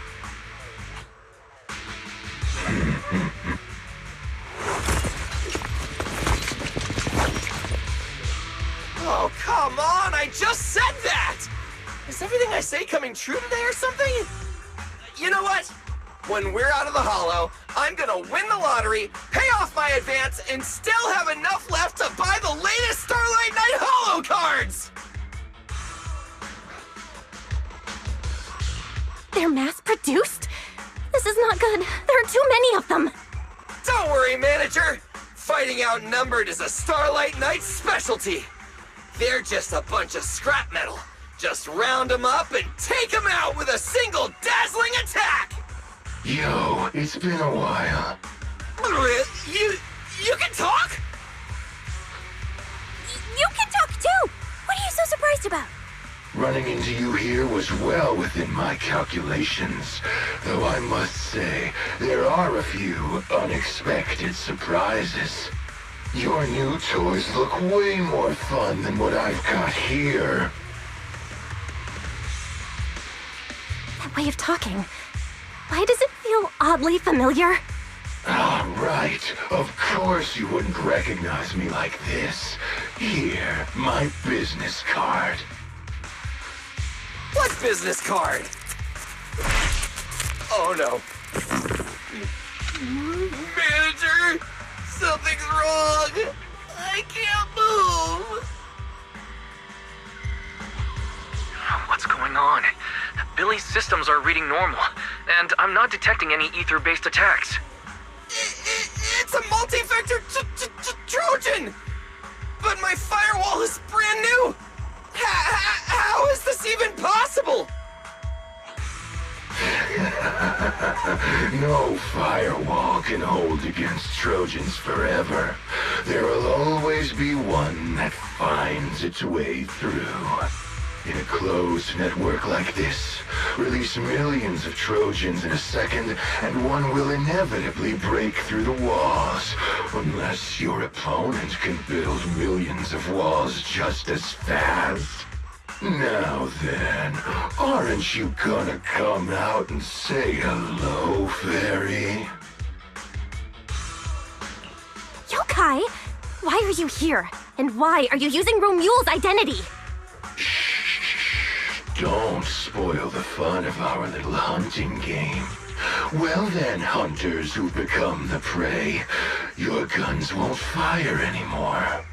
Oh, come on! I just said that! Is everything I say coming true today or something? You know what? When we're out of the Hollow, I'm gonna win the lottery, pay off my advance, and still have enough left to buy the latest Starlight Knight Hollow cards! They're mass-produced? This is not good. There are too many of them. Don't worry, manager! Fighting outnumbered is a Starlight Knight's specialty. They're just a bunch of scrap metal. Just round them up and take them out with a single dazzling attack! Yo, it's been a while. You can talk? You can talk too! What are you so surprised about? Running into you here was well within my calculations, though I must say, there are a few unexpected surprises. Your new toys look way more fun than what I've got here. That way of talking, why does it feel oddly familiar? Ah, right. Of course you wouldn't recognize me like this. Here, my business card. What business card? Oh no. Manager! Something's wrong! I can't move! What's going on? Billy's systems are reading normal, and I'm not detecting any ether-based attacks. It's a multi-vector Trojan! But my firewall is brand new! How is this even possible? No firewall can hold against Trojans forever. There will always be one that finds its way through. In a closed network like this, release millions of Trojans in a second, and one will inevitably break through the walls, unless your opponent can build millions of walls just as fast. Now then, aren't you gonna come out and say hello, fairy? Yokai, why are you here? And why are you using Romule's identity? Don't spoil the fun of our little hunting game. Well then, hunters who've become the prey, your guns won't fire anymore.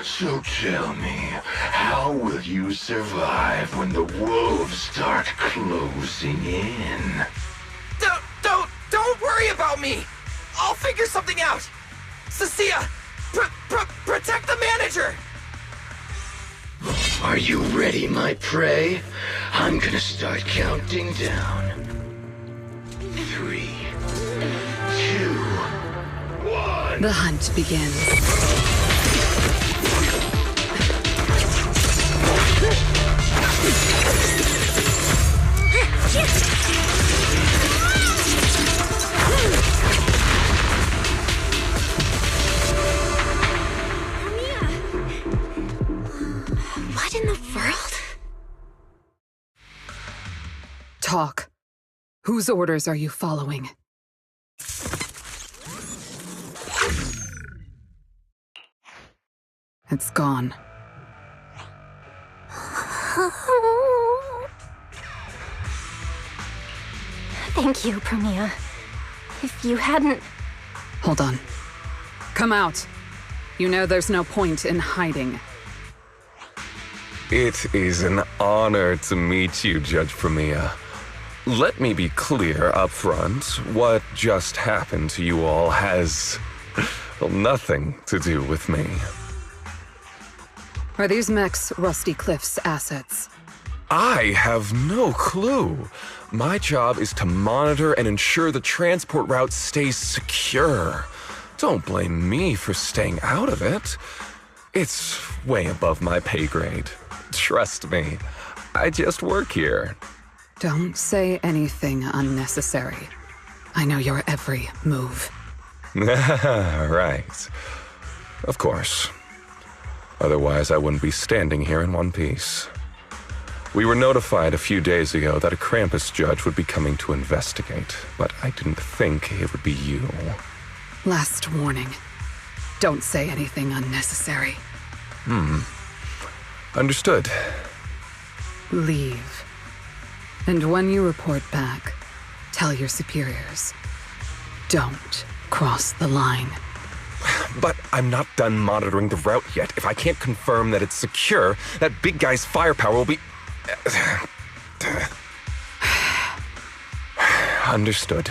So tell me, how will you survive when the wolves start closing in? Don't worry about me! I'll figure something out! Cecilia, protect the manager! Are you ready, my prey? I'm gonna start counting down. 3, 2, 1. The hunt begins. What in the world? Talk. Whose orders are you following? It's gone. Thank you, Promia. If you hadn't... Hold on. Come out. You know there's no point in hiding. It is an honor to meet you, Judge Promia. Let me be clear up front. What just happened to you all has nothing to do with me. Are these mechs Rusty Cliff's assets? I have no clue. My job is to monitor and ensure the transport route stays secure. Don't blame me for staying out of it. It's way above my pay grade. Trust me, I just work here. Don't say anything unnecessary. I know your every move. Right. Of course. Otherwise, I wouldn't be standing here in one piece. We were notified a few days ago that a Krampus judge would be coming to investigate, but I didn't think it would be you. Last warning. Don't say anything unnecessary. Understood. Leave. And when you report back, tell your superiors. Don't cross the line. But I'm not done monitoring the route yet. If I can't confirm that it's secure, that big guy's firepower will be... Understood.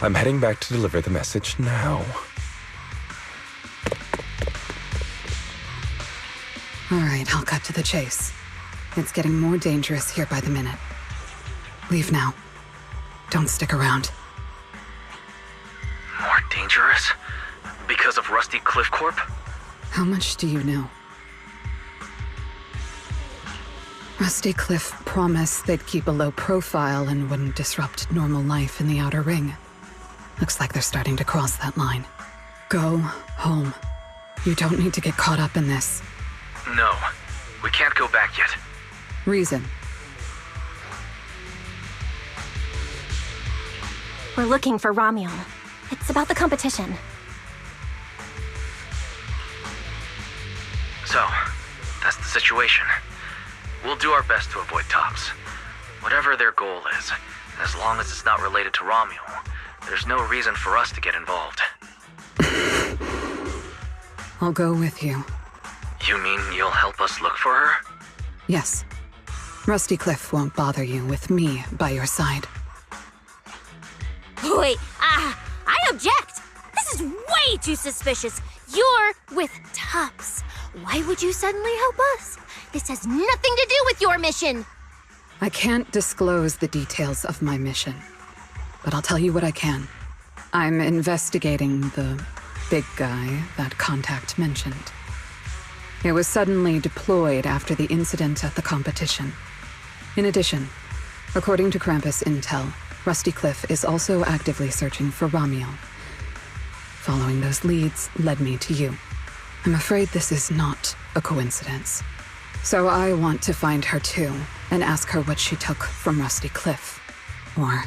I'm heading back to deliver the message now. All right, I'll cut to the chase. It's getting more dangerous here by the minute. Leave now. Don't stick around. More dangerous? Because of Rusty Cliff Corp? How much do you know? Rusty Cliff promised they'd keep a low profile and wouldn't disrupt normal life in the Outer Ring. Looks like they're starting to cross that line. Go home. You don't need to get caught up in this. No, we can't go back yet. Reason. We're looking for Romuel. It's about the competition. So, that's the situation. We'll do our best to avoid Tops. Whatever their goal is, as long as it's not related to Romuel, there's no reason for us to get involved. I'll go with you. You mean you'll help us look for her? Yes. Rusty Cliff won't bother you with me by your side. Wait, I object! This is way too suspicious. You're with Tops. Why would you suddenly help us? This has nothing to do with your mission! I can't disclose the details of my mission, but I'll tell you what I can. I'm investigating the big guy that Contact mentioned. It was suddenly deployed after the incident at the competition. In addition, according to Krampus intel, Rusty Cliff is also actively searching for Romuel. Following those leads led me to you. I'm afraid this is not a coincidence. So I want to find her too, and ask her what she took from Rusty Cliff. Or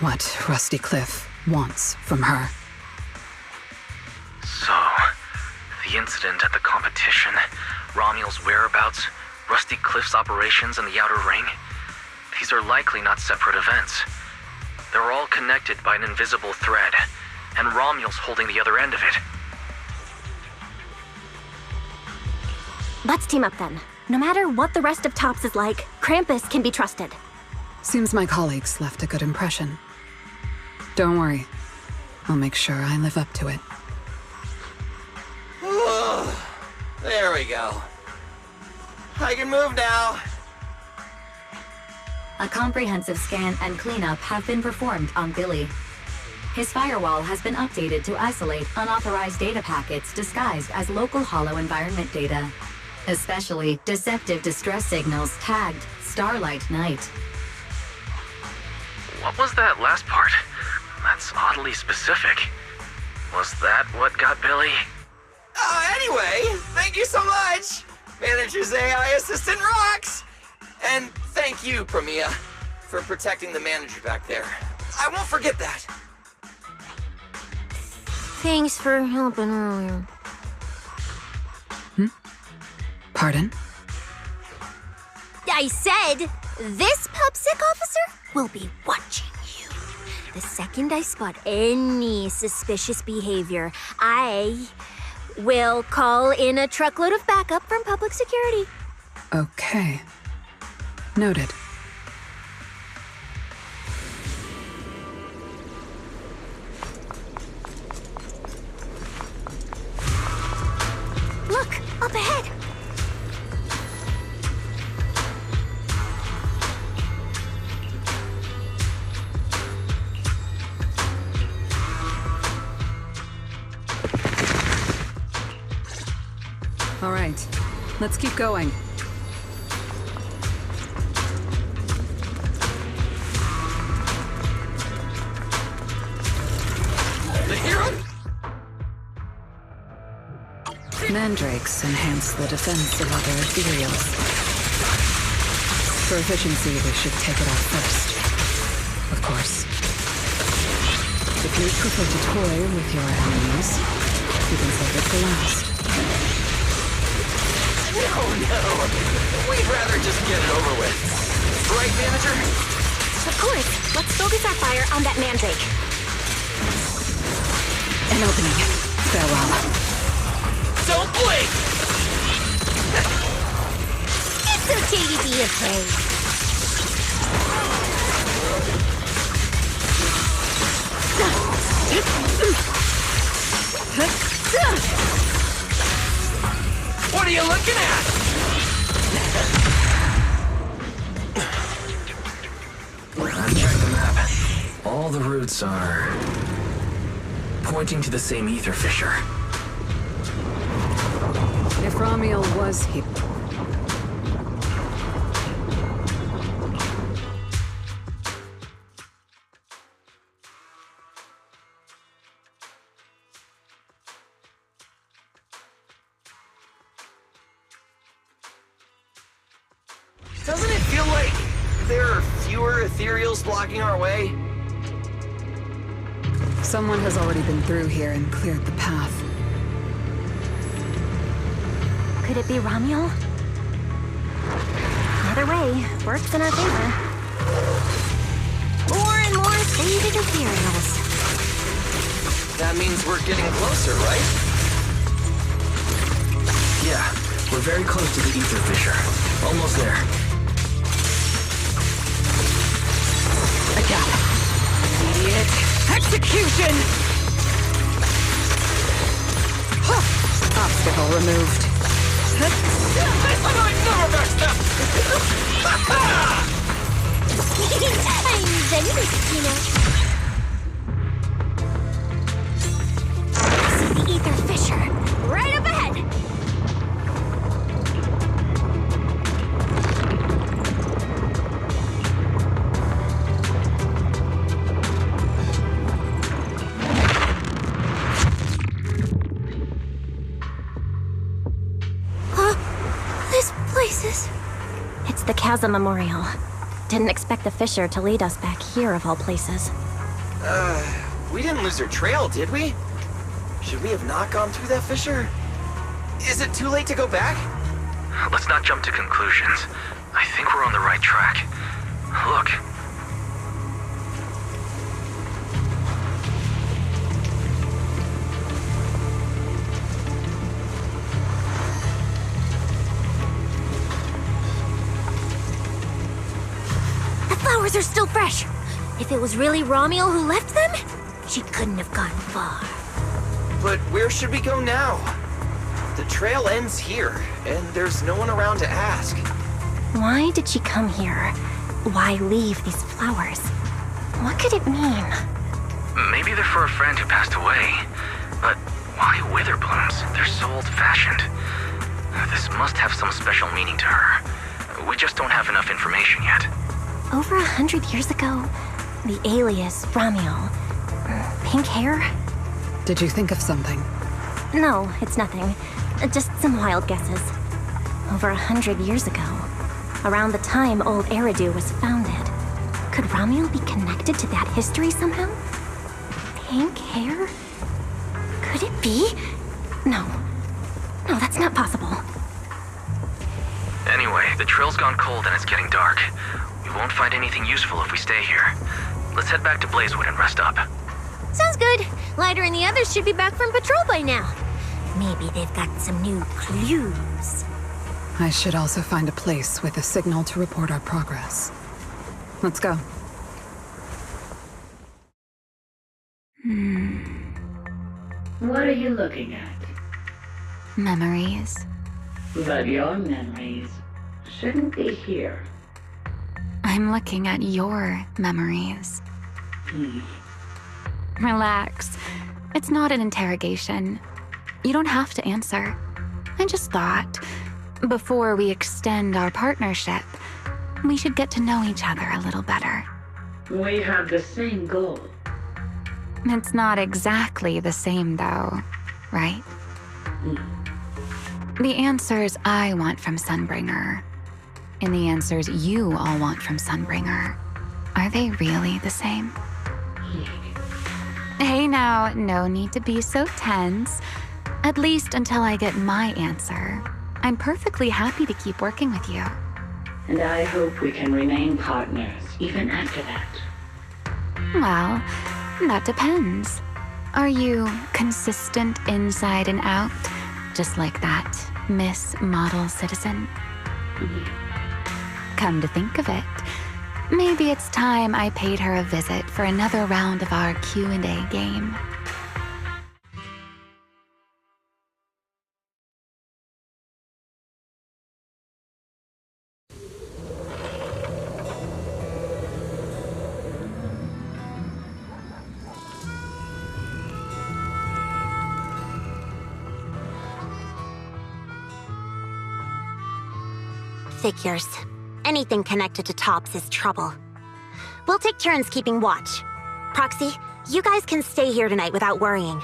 what Rusty Cliff wants from her. So, the incident at the competition, Romuel's whereabouts, Rusty Cliff's operations in the Outer Ring, these are likely not separate events. They're all connected by an invisible thread, and Romuel's holding the other end of it. Let's team up then. No matter what the rest of Tops is like, Krampus can be trusted. Seems my colleagues left a good impression. Don't worry. I'll make sure I live up to it. There we go. I can move now. A comprehensive scan and cleanup have been performed on Billy. His firewall has been updated to isolate unauthorized data packets disguised as local hollow environment data, especially deceptive distress signals tagged Starlight Night. What was that last part? That's oddly specific. Was that what got Billy? Anyway, thank you so much! Manager's AI assistant rocks! And thank you, Premia, for protecting the manager back there. I won't forget that. Thanks for helping earlier. Pardon? I said, this PubSec officer will be watching you. The second I spot any suspicious behavior, I will call in a truckload of backup from public security. Okay. Noted. Look, up ahead. All right, let's keep going. Mandrakes enhance the defense of other ethereals. For efficiency, we should take it off first. Of course. If you prefer to toy with your enemies, you can save it for last. No. We'd rather just get it over with. Right, manager? Of course. Let's focus our fire on that mandrake. An opening. Farewell. Don't blink! It's okay to be afraid. What are you looking at? I've checked the map. All the routes are pointing to the same ether fissure. If Ramiel was here... Doesn't it feel like there are fewer ethereals blocking our way? Someone has already been through here and cleared the path. Could it be Ramiel? Either way, works in our favor. More and more faded ethereals. That means we're getting closer, right? Yeah, we're very close to the ether fissure. Almost there. I got it. Immediate execution! Obstacle removed. I thought I'd never messed up! I'm venomous, you know. I see the ether fissure. Right up ahead! It's the Chasm Memorial. Didn't expect the fissure to lead us back here of all places. We didn't lose our trail, did we? Should we have not gone through that fissure? Is it too late to go back? Let's not jump to conclusions. I think we're on the right track. Look. Flowers are still fresh. If it was really Ramiel who left them, she couldn't have gone far. But where should we go now? The trail ends here, and there's no one around to ask. Why did she come here? Why leave these flowers? What could it mean? Maybe they're for a friend who passed away. But why wither blooms? They're so old-fashioned. This must have some special meaning to her. We just don't have enough information yet. Over 100 years ago, the alias Ramiel. Pink hair? Did you think of something? No, it's nothing. Just some wild guesses. Over 100 years ago, around the time old Eridu was founded, could Ramiel be connected to that history somehow? Pink hair? Could it be? No. No, that's not possible. Anyway, the trail's gone cold and it's getting dark. We won't find anything useful if we stay here. Let's head back to Blazewood and rest up. Sounds good. Lighter and the others should be back from patrol by now. Maybe they've got some new clues. I should also find a place with a signal to report our progress. Let's go. What are you looking at? Memories. But your memories shouldn't be here. I'm looking at your memories. Relax. It's not an interrogation. You don't have to answer. I just thought, before we extend our partnership, we should get to know each other a little better. We have the same goal. It's not exactly the same, though, right? The answers I want from Sunbringer, and the answers you all want from Sunbringer, are they really the same? Hey now, no need to be so tense. At least until I get my answer. I'm perfectly happy to keep working with you. And I hope we can remain partners even after that. Well, that depends. Are you consistent inside and out, just like that Miss Model Citizen? Come to think of it, maybe it's time I paid her a visit for another round of our Q&A game. Figures. Anything connected to Tops is trouble. We'll take turns keeping watch. Proxy, you guys can stay here tonight without worrying.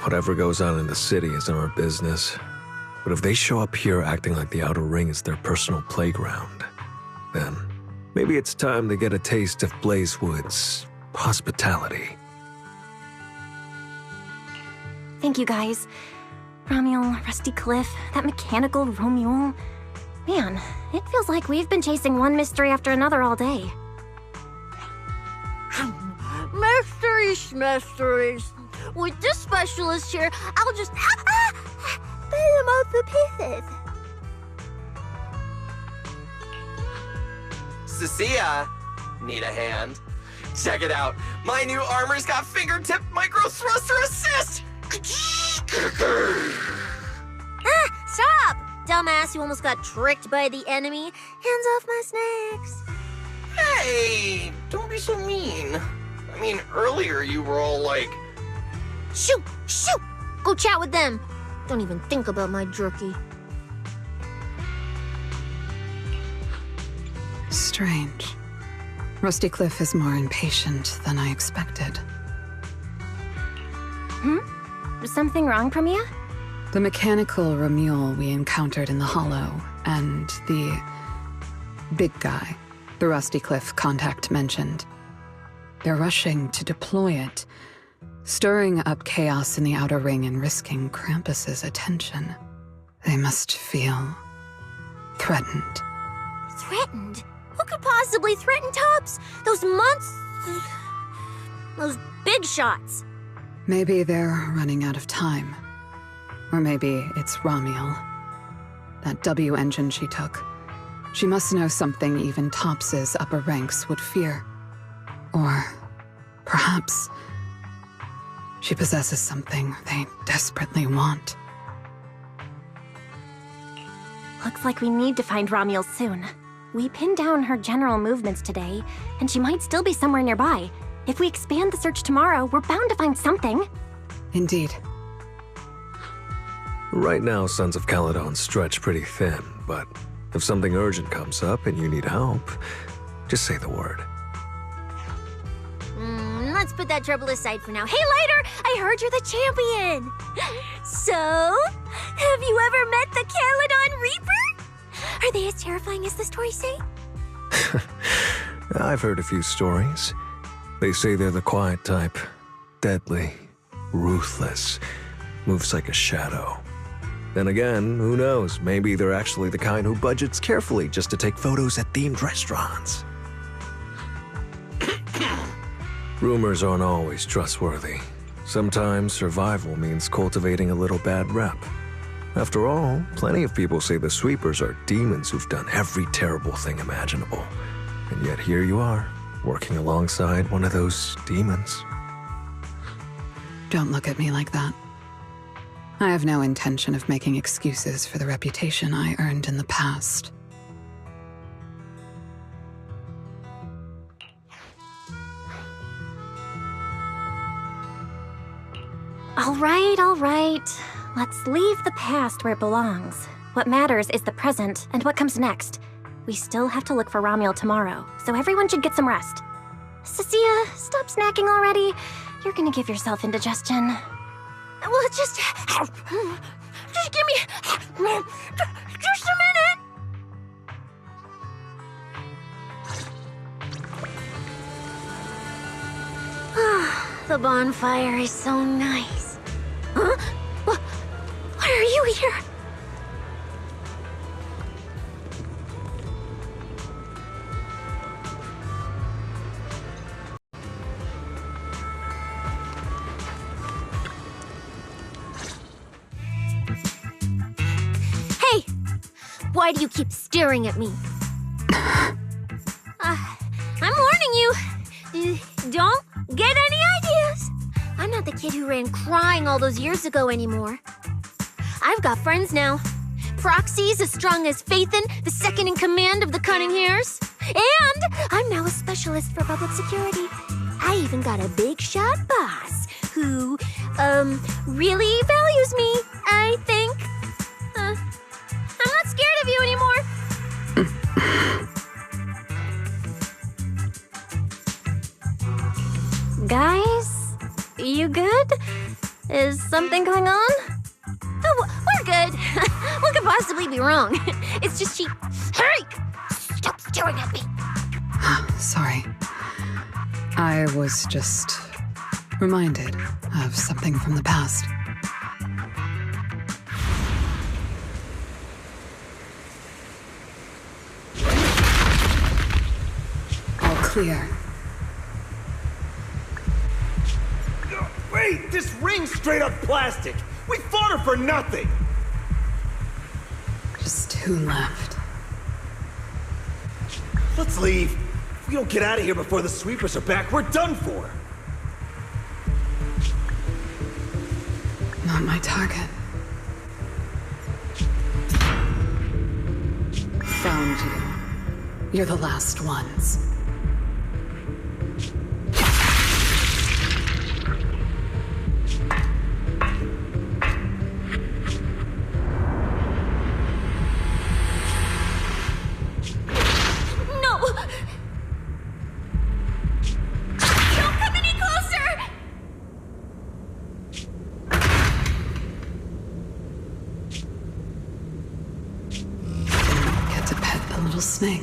Whatever goes on in the city isn't our business. But if they show up here acting like the Outer Ring is their personal playground, then maybe it's time to get a taste of Blazewood's hospitality. Thank you, guys. Romuel, Rusty Cliff, that mechanical Romuel. Man, it feels like we've been chasing one mystery after another all day. Mysteries. With this specialist here, I'll just pull them off the pieces. Cecilia, need a hand? Check it out. My new armor's got fingertip micro thruster assist! Stop! Dumbass, you almost got tricked by the enemy. Hands off my snacks. Hey, don't be so mean. I mean, earlier you were all like... Shoot! Go chat with them. Don't even think about my jerky. Strange. Rusty Cliff is more impatient than I expected. Something wrong, Premia? The mechanical Romuel we encountered in the Hollow, and the big guy the Rusty Cliff contact mentioned. They're rushing to deploy it, stirring up chaos in the Outer Ring and risking Krampus's attention. They must feel threatened. Threatened? Who could possibly threaten Tops? Those those big shots. Maybe they're running out of time. Or maybe it's Romuel. That W engine she took. She must know something even Tops's upper ranks would fear. Or perhaps she possesses something they desperately want. Looks like we need to find Romuel soon. We pinned down her general movements today, and she might still be somewhere nearby. If we expand the search tomorrow, we're bound to find something. Indeed. Right now, Sons of Caledon stretch pretty thin, but if something urgent comes up and you need help, just say the word. Let's put that trouble aside for now. Hey, Lighter! I heard you're the champion! So, have you ever met the Caledon Reaper? Are they as terrifying as the stories say? I've heard a few stories. They say they're the quiet type. Deadly, ruthless, moves like a shadow. Then again, who knows? Maybe they're actually the kind who budgets carefully just to take photos at themed restaurants. Rumors aren't always trustworthy. Sometimes survival means cultivating a little bad rep. After all, plenty of people say the sweepers are demons who've done every terrible thing imaginable. And yet here you are, working alongside one of those demons. Don't look at me like that. I have no intention of making excuses for the reputation I earned in the past. All right. Let's leave the past where it belongs. What matters is the present and what comes next. We still have to look for Romuel tomorrow, so everyone should get some rest. Cecilia, stop snacking already. You're gonna give yourself indigestion. Well, Just give me... Just a minute! The bonfire is so nice. Huh? Why are you here? Hey! Why do you keep staring at me? I'm warning you. Don't get any ideas. I'm not the kid who ran crying all those years ago anymore. I've got friends now. Proxies as strong as Phaethon, the second in command of the Cunning Hares. And I'm now a specialist for public security. I even got a big shot boss who, really values me, I think. I'm not scared of you anymore. Guys, you good? Is something going on? Oh, we're good. What could possibly be wrong? It's just she... Hey! Stop staring at me! Sorry. I was just reminded of something from the past. All clear. Wait, this ring's straight up plastic. We fought her for nothing. Just 2 left. Let's leave. If we don't get out of here before the sweepers are back, we're done for. Not my target. Found you. You're the last ones. Snake.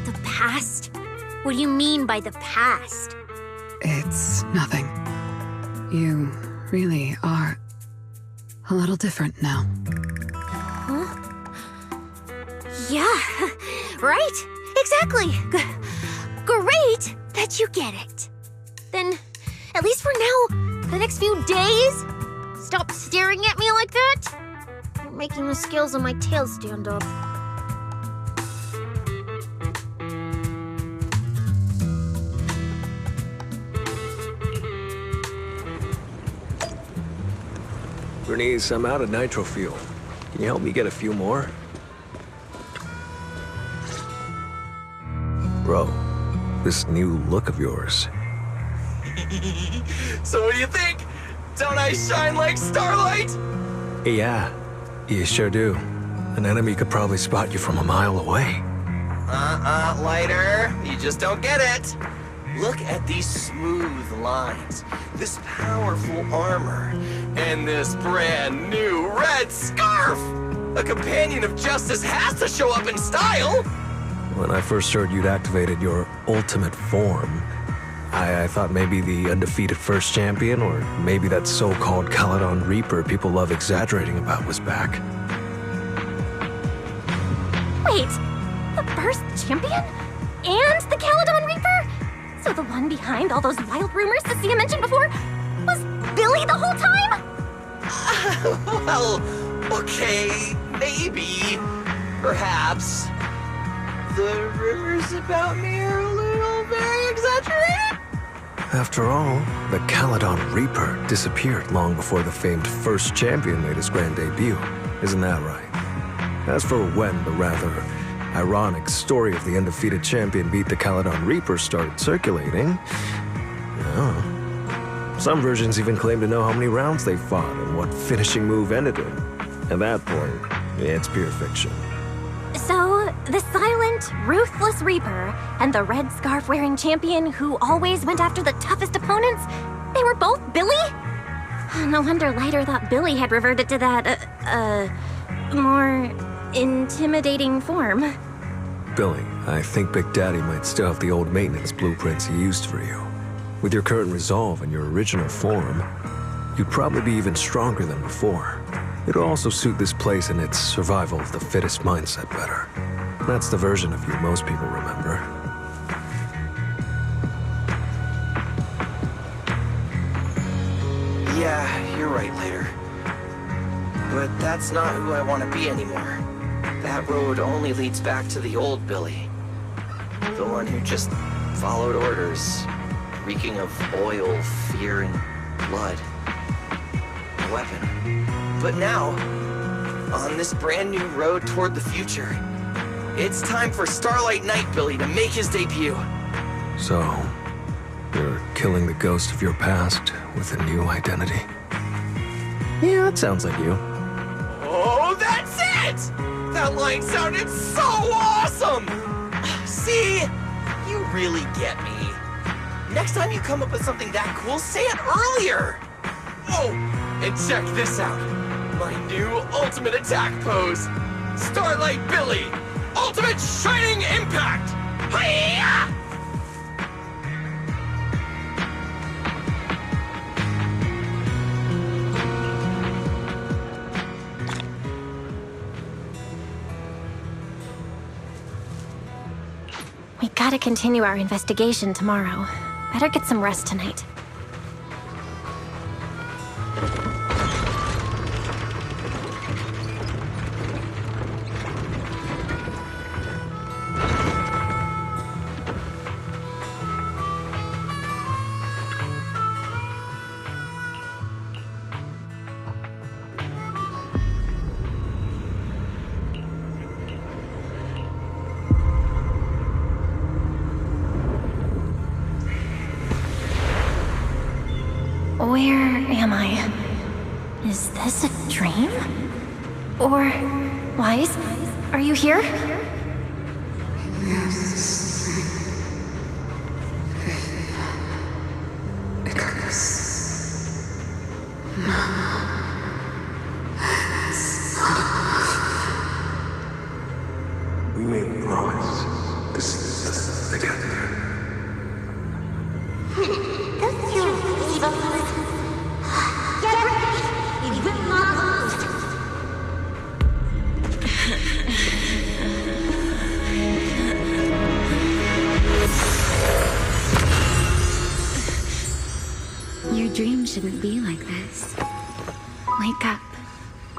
The past? What do you mean by the past? It's nothing. You really are a little different now. Huh? Yeah, right? Exactly. Great that you get it. Then... at least for now, the next few days, stop staring at me like that. You're making the scales on my tail stand up. Bernice, I'm out of nitro fuel. Can you help me get a few more? Bro, this new look of yours. So what do you think? Don't I shine like starlight? Yeah, you sure do. An enemy could probably spot you from a mile away. Lighter. You just don't get it. Look at these smooth lines, this powerful armor, and this brand new red scarf! A companion of justice has to show up in style! When I first heard you'd activated your ultimate form, I thought maybe the undefeated first champion, or maybe that so-called Caledon Reaper people love exaggerating about was back. Wait, the first champion? And the Caledon Reaper? So the one behind all those wild rumors Cecilia mentioned before was Billy the whole time? Well, okay, maybe, perhaps. The rumors about me are a little very exaggerated. After all, the Caledon Reaper disappeared long before the famed first champion made his grand debut. Isn't that right? As for when the rather ironic story of the undefeated champion beat the Caledon Reaper started circulating, some versions even claim to know how many rounds they fought and what finishing move ended in. At that point, it's pure fiction. So, the silent arrogant, ruthless Reaper and the red scarf-wearing champion who always went after the toughest opponents, they were both Billy? No wonder Lighter thought Billy had reverted to that, more intimidating form. Billy, I think Big Daddy might still have the old maintenance blueprints he used for you. With your current resolve and your original form, you'd probably be even stronger than before. It'll also suit this place and its survival of the fittest mindset better. That's the version of you most people remember. Yeah, you're right, Lighter. But that's not who I want to be anymore. That road only leads back to the old Billy. The one who just followed orders, reeking of oil, fear, and blood. A weapon. But now, on this brand new road toward the future, it's time for Starlight Knight Billy to make his debut. So, you're killing the ghost of your past with a new identity? Yeah, that sounds like you. Oh, that's it! That line sounded so awesome! See? You really get me. Next time you come up with something that cool, say it earlier! Oh, and check this out. My new ultimate attack pose. Starlight Billy! Ultimate Shining Impact! Hi-ya! We gotta continue our investigation tomorrow. Better get some rest tonight. Where am I? Is this a dream? Or... Wise? Are you here? We made a promise. This is together. Don't you evil ones. Get ready! We will not lose. Your dream shouldn't be like this. Wake up.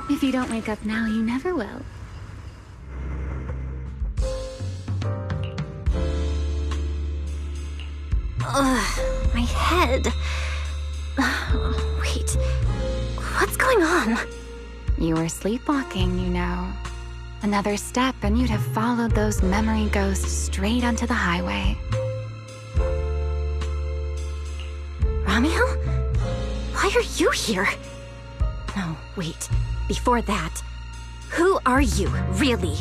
If you don't wake up now, you never will. Ugh, my head. Wait, what's going on? You were sleepwalking, you know. Another step and you'd have followed those memory ghosts straight onto the highway. Romeo? Why are you here? No, wait. Before that, who are you, really?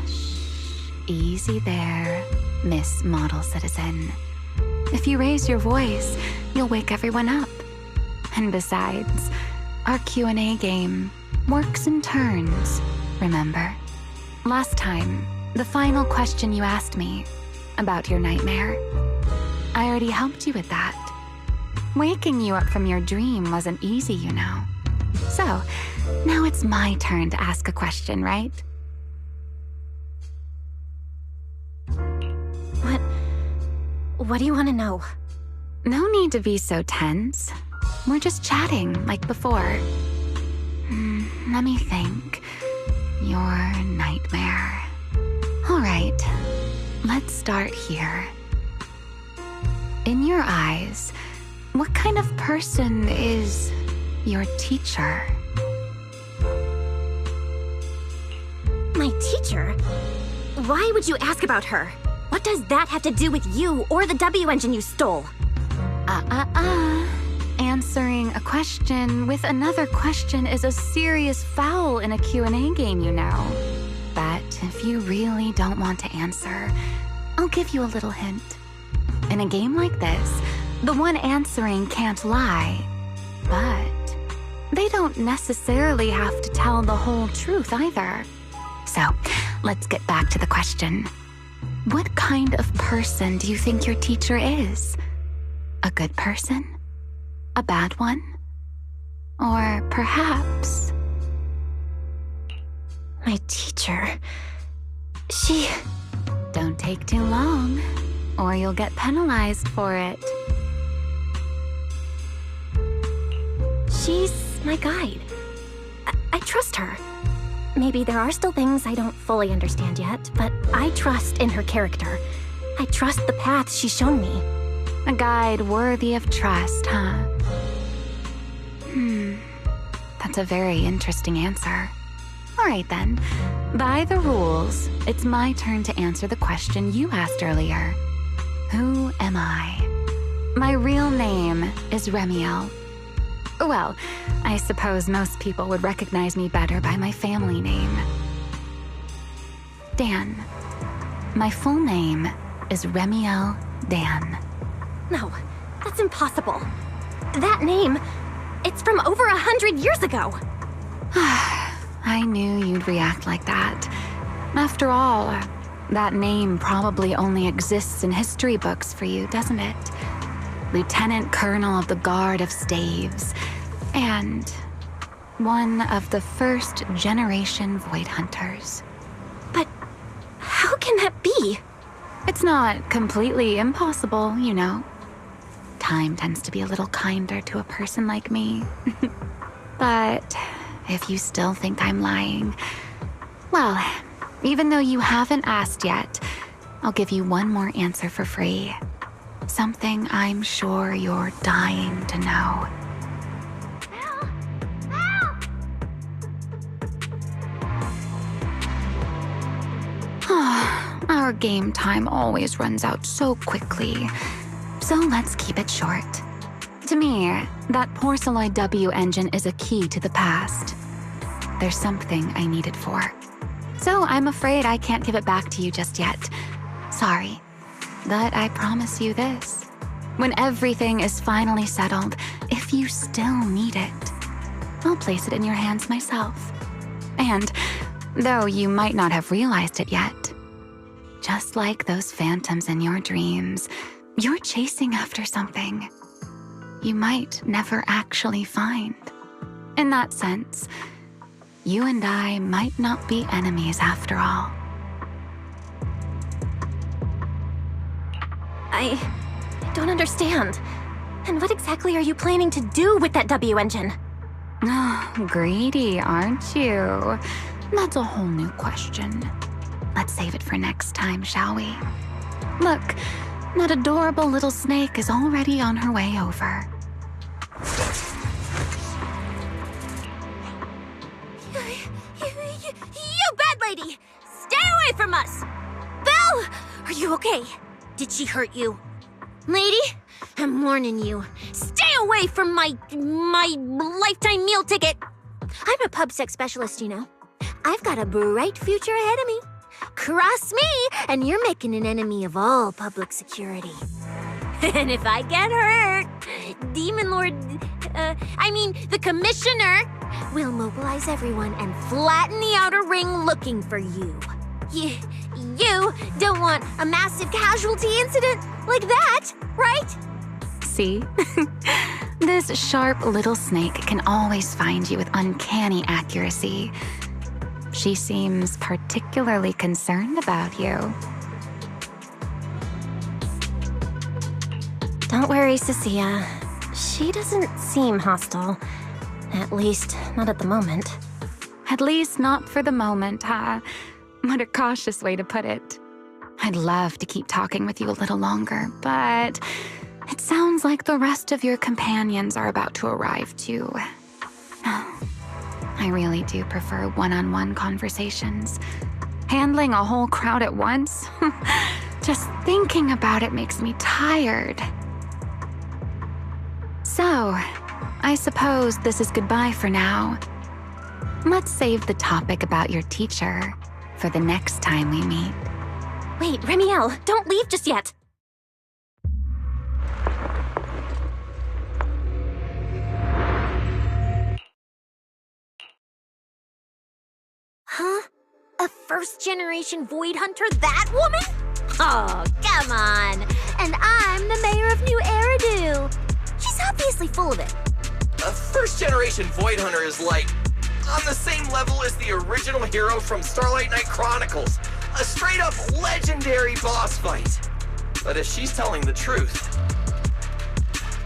Shh. Easy there, Miss Model Citizen. If you raise your voice, you'll wake everyone up. And besides, our Q&A game works in turns, remember? Last time, the final question you asked me about your nightmare, I already helped you with that. Waking you up from your dream wasn't easy, you know. So, now it's my turn to ask a question, right? What do you want to know? No need to be so tense. We're just chatting, like before. Let me think. Your nightmare. All right, let's start here. In your eyes, what kind of person is your teacher? My teacher? Why would you ask about her? What does that have to do with you or the W engine you stole? Answering a question with another question is a serious foul in a Q&A game, you know. But if you really don't want to answer, I'll give you a little hint. In a game like this, the one answering can't lie, but they don't necessarily have to tell the whole truth either. So, let's get back to the question. What kind of person do you think your teacher is? A good person? A bad one? Or perhaps... My teacher... She... Don't take too long, or you'll get penalized for it. She's my guide. I trust her. Maybe there are still things I don't fully understand yet, but I trust in her character. I trust the path she's shown me. A guide worthy of trust, huh? That's a very interesting answer. All right then. By the rules, it's my turn to answer the question you asked earlier. Who am I? My real name is Remiel. Well, I suppose most people would recognize me better by my family name. Dan. My full name is Remiel Dan. No, that's impossible. That name, it's from over 100 years ago. I knew you'd react like that. After all, that name probably only exists in history books for you, doesn't it? Lieutenant Colonel of the Guard of Staves, and one of the first generation Void Hunters. But how can that be? It's not completely impossible, you know. Time tends to be a little kinder to a person like me. But if you still think I'm lying, well, even though you haven't asked yet, I'll give you one more answer for free. Something I'm sure you're dying to know. Our game time always runs out so quickly, so let's keep it short. To me, that Porceloid W engine is a key to the past. There's something I need it for. So I'm afraid I can't give it back to you just yet. Sorry. But I promise you this. When everything is finally settled, if you still need it, I'll place it in your hands myself. And, though you might not have realized it yet, just like those phantoms in your dreams, you're chasing after something you might never actually find. In that sense, you and I might not be enemies after all. I don't understand. And what exactly are you planning to do with that W engine? Oh, greedy, aren't you? That's a whole new question. Let's save it for next time, shall we? Look, that adorable little snake is already on her way over. You bad lady! Stay away from us! Belle! Are you okay? Did she hurt you? Lady, I'm warning you. Stay away from my lifetime meal ticket! I'm a pub sex specialist, you know. I've got a bright future ahead of me. Cross me, and you're making an enemy of all public security. And if I get hurt, Demon Lord, the Commissioner will mobilize everyone and flatten the outer ring looking for you. You don't want a massive casualty incident like that, right? See? This sharp little snake can always find you with uncanny accuracy. She seems particularly concerned about you. Don't worry, Cecilia. She doesn't seem hostile. At least, not at the moment. At least not for the moment, huh? What a cautious way to put it. I'd love to keep talking with you a little longer, but it sounds like the rest of your companions are about to arrive too. I really do prefer one-on-one conversations. Handling a whole crowd at once? Just thinking about it makes me tired. So, I suppose this is goodbye for now. Let's save the topic about your teacher for the next time we meet. Wait, Remiel, don't leave just yet. Huh? A first-generation Void Hunter? That woman? Oh, come on. And I'm the mayor of New Eridu. She's obviously full of it. A first-generation Void Hunter is like on the same level as the original hero from Starlight Knight Chronicles. A straight-up legendary boss fight. But if she's telling the truth...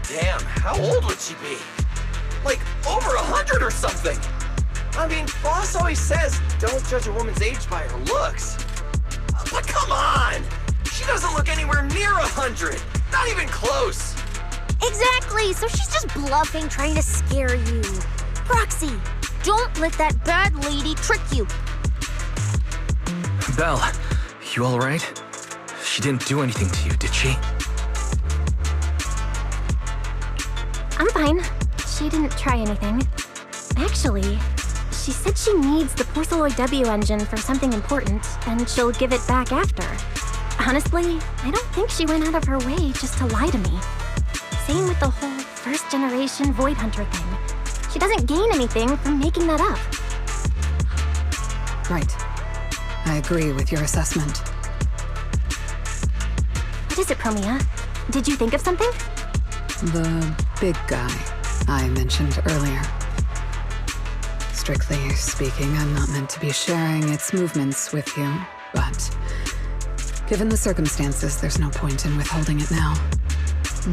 Damn, how old would she be? Like, over 100 or something! I mean, Boss always says, don't judge a woman's age by her looks. But come on! She doesn't look anywhere near 100! Not even close! Exactly, so she's just bluffing, trying to scare you. Proxy, don't let that bad lady trick you. Belle, you alright? She didn't do anything to you, did she? I'm fine. She didn't try anything. Actually, she said she needs the Porceloid W engine for something important, and she'll give it back after. Honestly, I don't think she went out of her way just to lie to me. Same with the whole first-generation Void Hunter thing. She doesn't gain anything from making that up. Right. I agree with your assessment. What is it, Promia? Did you think of something? The big guy I mentioned earlier. Strictly speaking, I'm not meant to be sharing its movements with you, but given the circumstances, there's no point in withholding it now.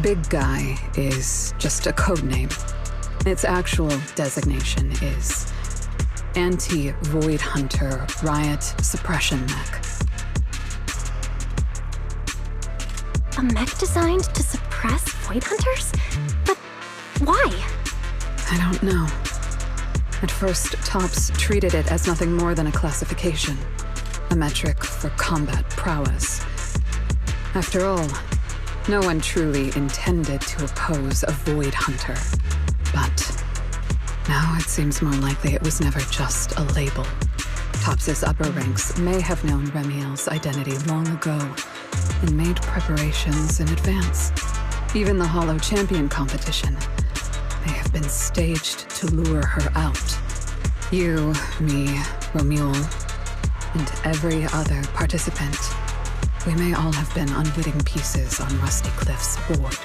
Big Guy is just a code name. Its actual designation is Anti-Void Hunter Riot Suppression Mech. A mech designed to suppress Void Hunters? But why? I don't know. At first, Tops treated it as nothing more than a classification, a metric for combat prowess. After all, no one truly intended to oppose a Void Hunter. But now it seems more likely it was never just a label. Tops's upper ranks may have known Remiel's identity long ago and made preparations in advance. Even the Hollow Champion competition may have been staged to lure her out. You, me, Romuald, and every other participant, we may all have been unwitting pieces on Rusty Cliff's board.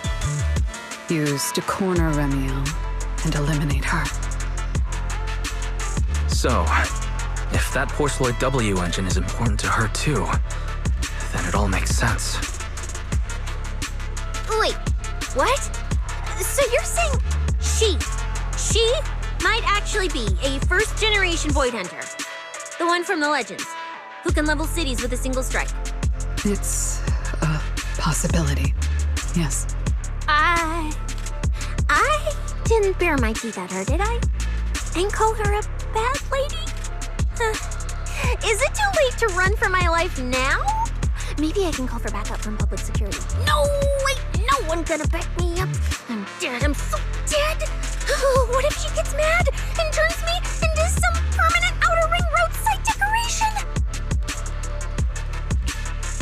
Used to corner Remiel and eliminate her. So, if that Porceloid W engine is important to her too, then it all makes sense. Wait, what? So you're saying she might actually be a first-generation Void Hunter? The one from the Legends, who can level cities with a single strike? It's a possibility, yes. I didn't bare my teeth at her, did I? And call her a bad lady? Is it too late to run for my life now? Maybe I can call for backup from public security. No, wait, no one's gonna back me up. I'm dead, I'm so dead. What if she gets mad and turns me into some permanent outer ring roadside decoration?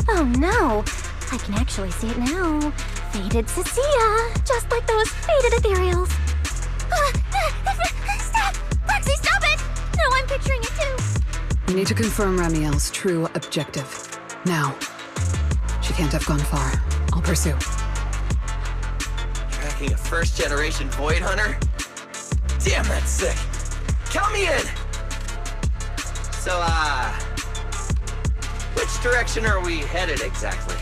Oh no, I can actually see it now. Faded Cecilia, just like those faded ethereals. Stop! Foxy, stop it! No, I'm picturing it too. We need to confirm Remiel's true objective. Now. She can't have gone far. I'll pursue. Tracking a first-generation Void Hunter? Damn, that's sick. Count me in! So, which direction are we headed exactly?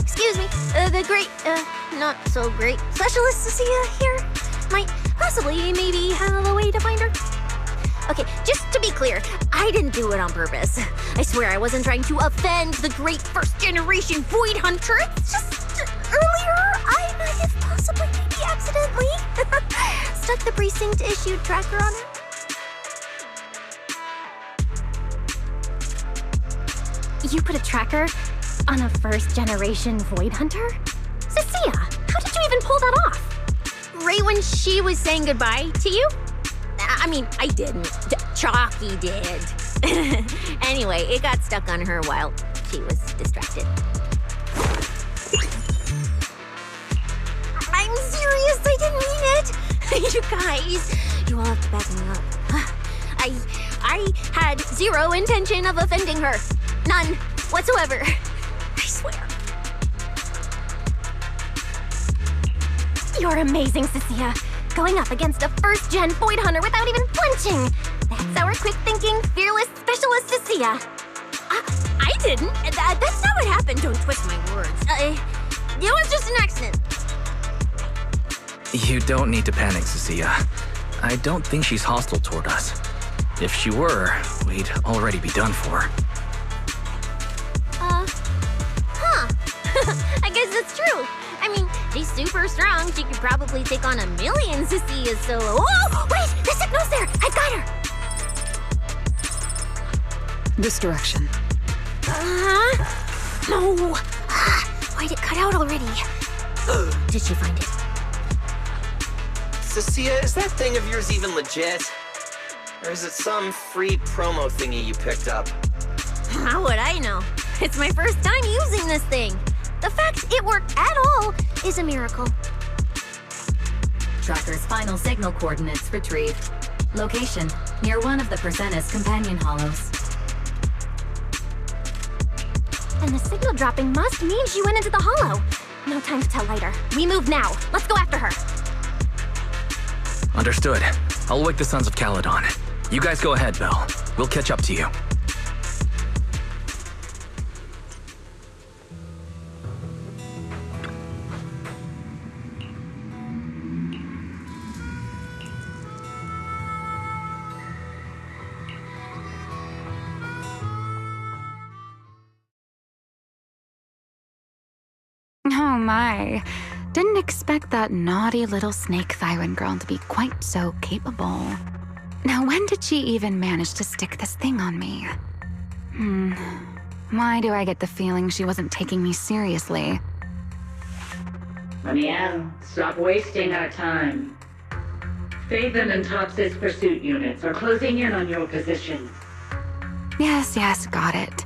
Excuse me, the great, not so great specialist Cecilia here might possibly maybe have a way to find her. Okay, just to be clear, I didn't do it on purpose. I swear I wasn't trying to offend the great first-generation Void Hunter. It's just, earlier, I might have possibly maybe accidentally stuck the precinct-issued tracker on her. You put a tracker on a first-generation Void Hunter? Cecilia, how did you even pull that off? Right when she was saying goodbye to you? I mean, I didn't. Chalky did. Anyway, it got stuck on her while she was distracted. I'm serious, I didn't mean it! You guys, you all have to back me up. I had zero intention of offending her. None whatsoever. I swear. You're amazing, Cecilia. Going up against a first-gen Void Hunter without even flinching. That's our quick-thinking, fearless specialist, Cecilia. I didn't. That's not what happened. Don't twist my words. It was just an accident. You don't need to panic, Cecilia. I don't think she's hostile toward us. If she were, we'd already be done for. I guess that's true. I mean, she's super strong. She could probably take on 1,000,000 Cecilias solo. Oh, wait! The signal's there! I've got her! This direction. No! Why'd it cut out already? Did she find it? Cecilia, is that thing of yours even legit? Or is it some free promo thingy you picked up? How would I know? It's my first time using this thing. The fact it worked at all is a miracle. Tracker's final signal coordinates retrieved. Location, near one of the Persena's companion hollows. And the signal dropping must mean she went into the hollow. No time to tell later. We move now. Let's go after her. Understood. I'll wake the Sons of Caledon. You guys go ahead, Belle. We'll catch up to you. Oh my. Didn't expect that naughty little snake Thyran girl to be quite so capable. Now, when did she even manage to stick this thing on me? Why do I get the feeling she wasn't taking me seriously? Ramiel, stop wasting our time. Faven and Tops's pursuit units are closing in on your position. Yes, got it.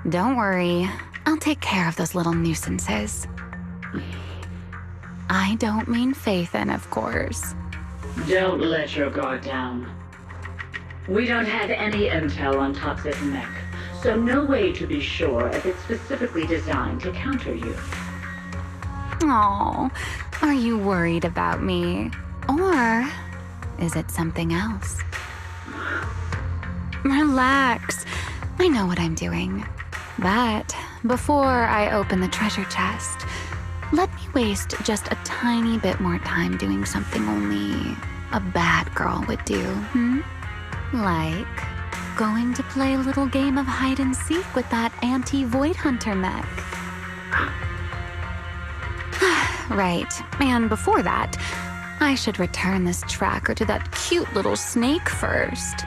Don't worry. I'll take care of those little nuisances. I don't mean Faithen, of course. Don't let your guard down. We don't have any intel on Tops's mech, so no way to be sure if it's specifically designed to counter you. Oh, are you worried about me? Or is it something else? Relax. I know what I'm doing. But before I open the treasure chest, let me waste just a tiny bit more time doing something only a bad girl would do, Like going to play a little game of hide and seek with that anti-Void Hunter mech. Right, and before that, I should return this tracker to that cute little snake first.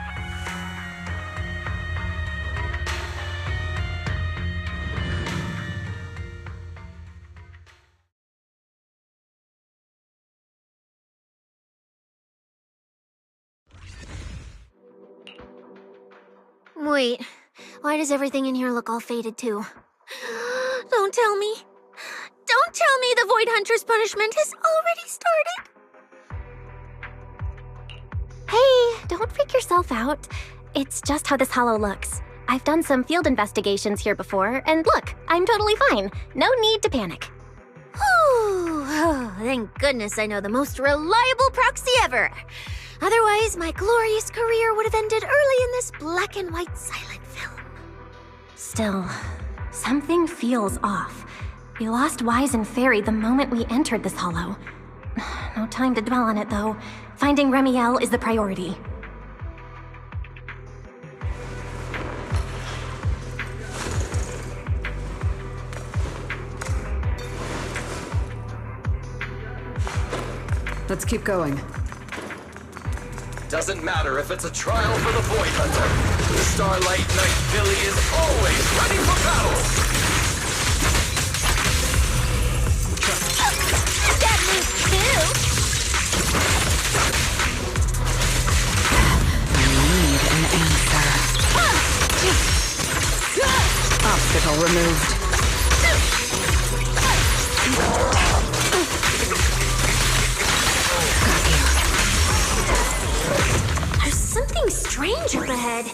Wait, why does everything in here look all faded too? Don't tell me. Don't tell me the Void Hunter's punishment has already started. Hey, don't freak yourself out. It's just how this hollow looks. I've done some field investigations here before, and look, I'm totally fine. No need to panic. Whew, oh, thank goodness I know the most reliable proxy ever. Otherwise, my glorious career would have ended early in this black and white silent film. Still, something feels off. We lost Wise and Fairy the moment we entered this hollow. No time to dwell on it, though. Finding Ramiel is the priority. Let's keep going. Doesn't matter if it's a trial for the Void Hunter. The Starlight Knight Billy is always ready for battle! That moves too! I need an answer. removed. There's something strange up ahead.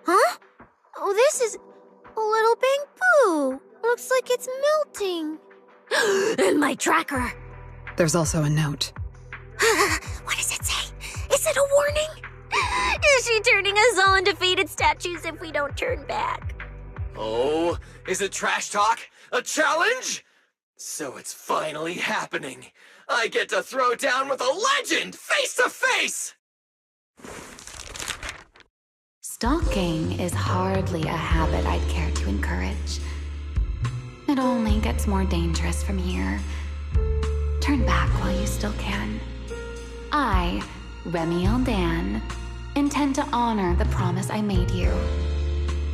Huh? Oh, this is a little bamboo. Looks like it's melting. And my tracker. There's also a note. What does it say? Is it a warning? Is she turning us all into faded statues if we don't turn back? Oh, is it trash talk? A challenge? So it's finally happening. I get to throw down with a legend, face to face! Stalking is hardly a habit I'd care to encourage. It only gets more dangerous from here. Turn back while you still can. I, Remy Eldan, intend to honor the promise I made you.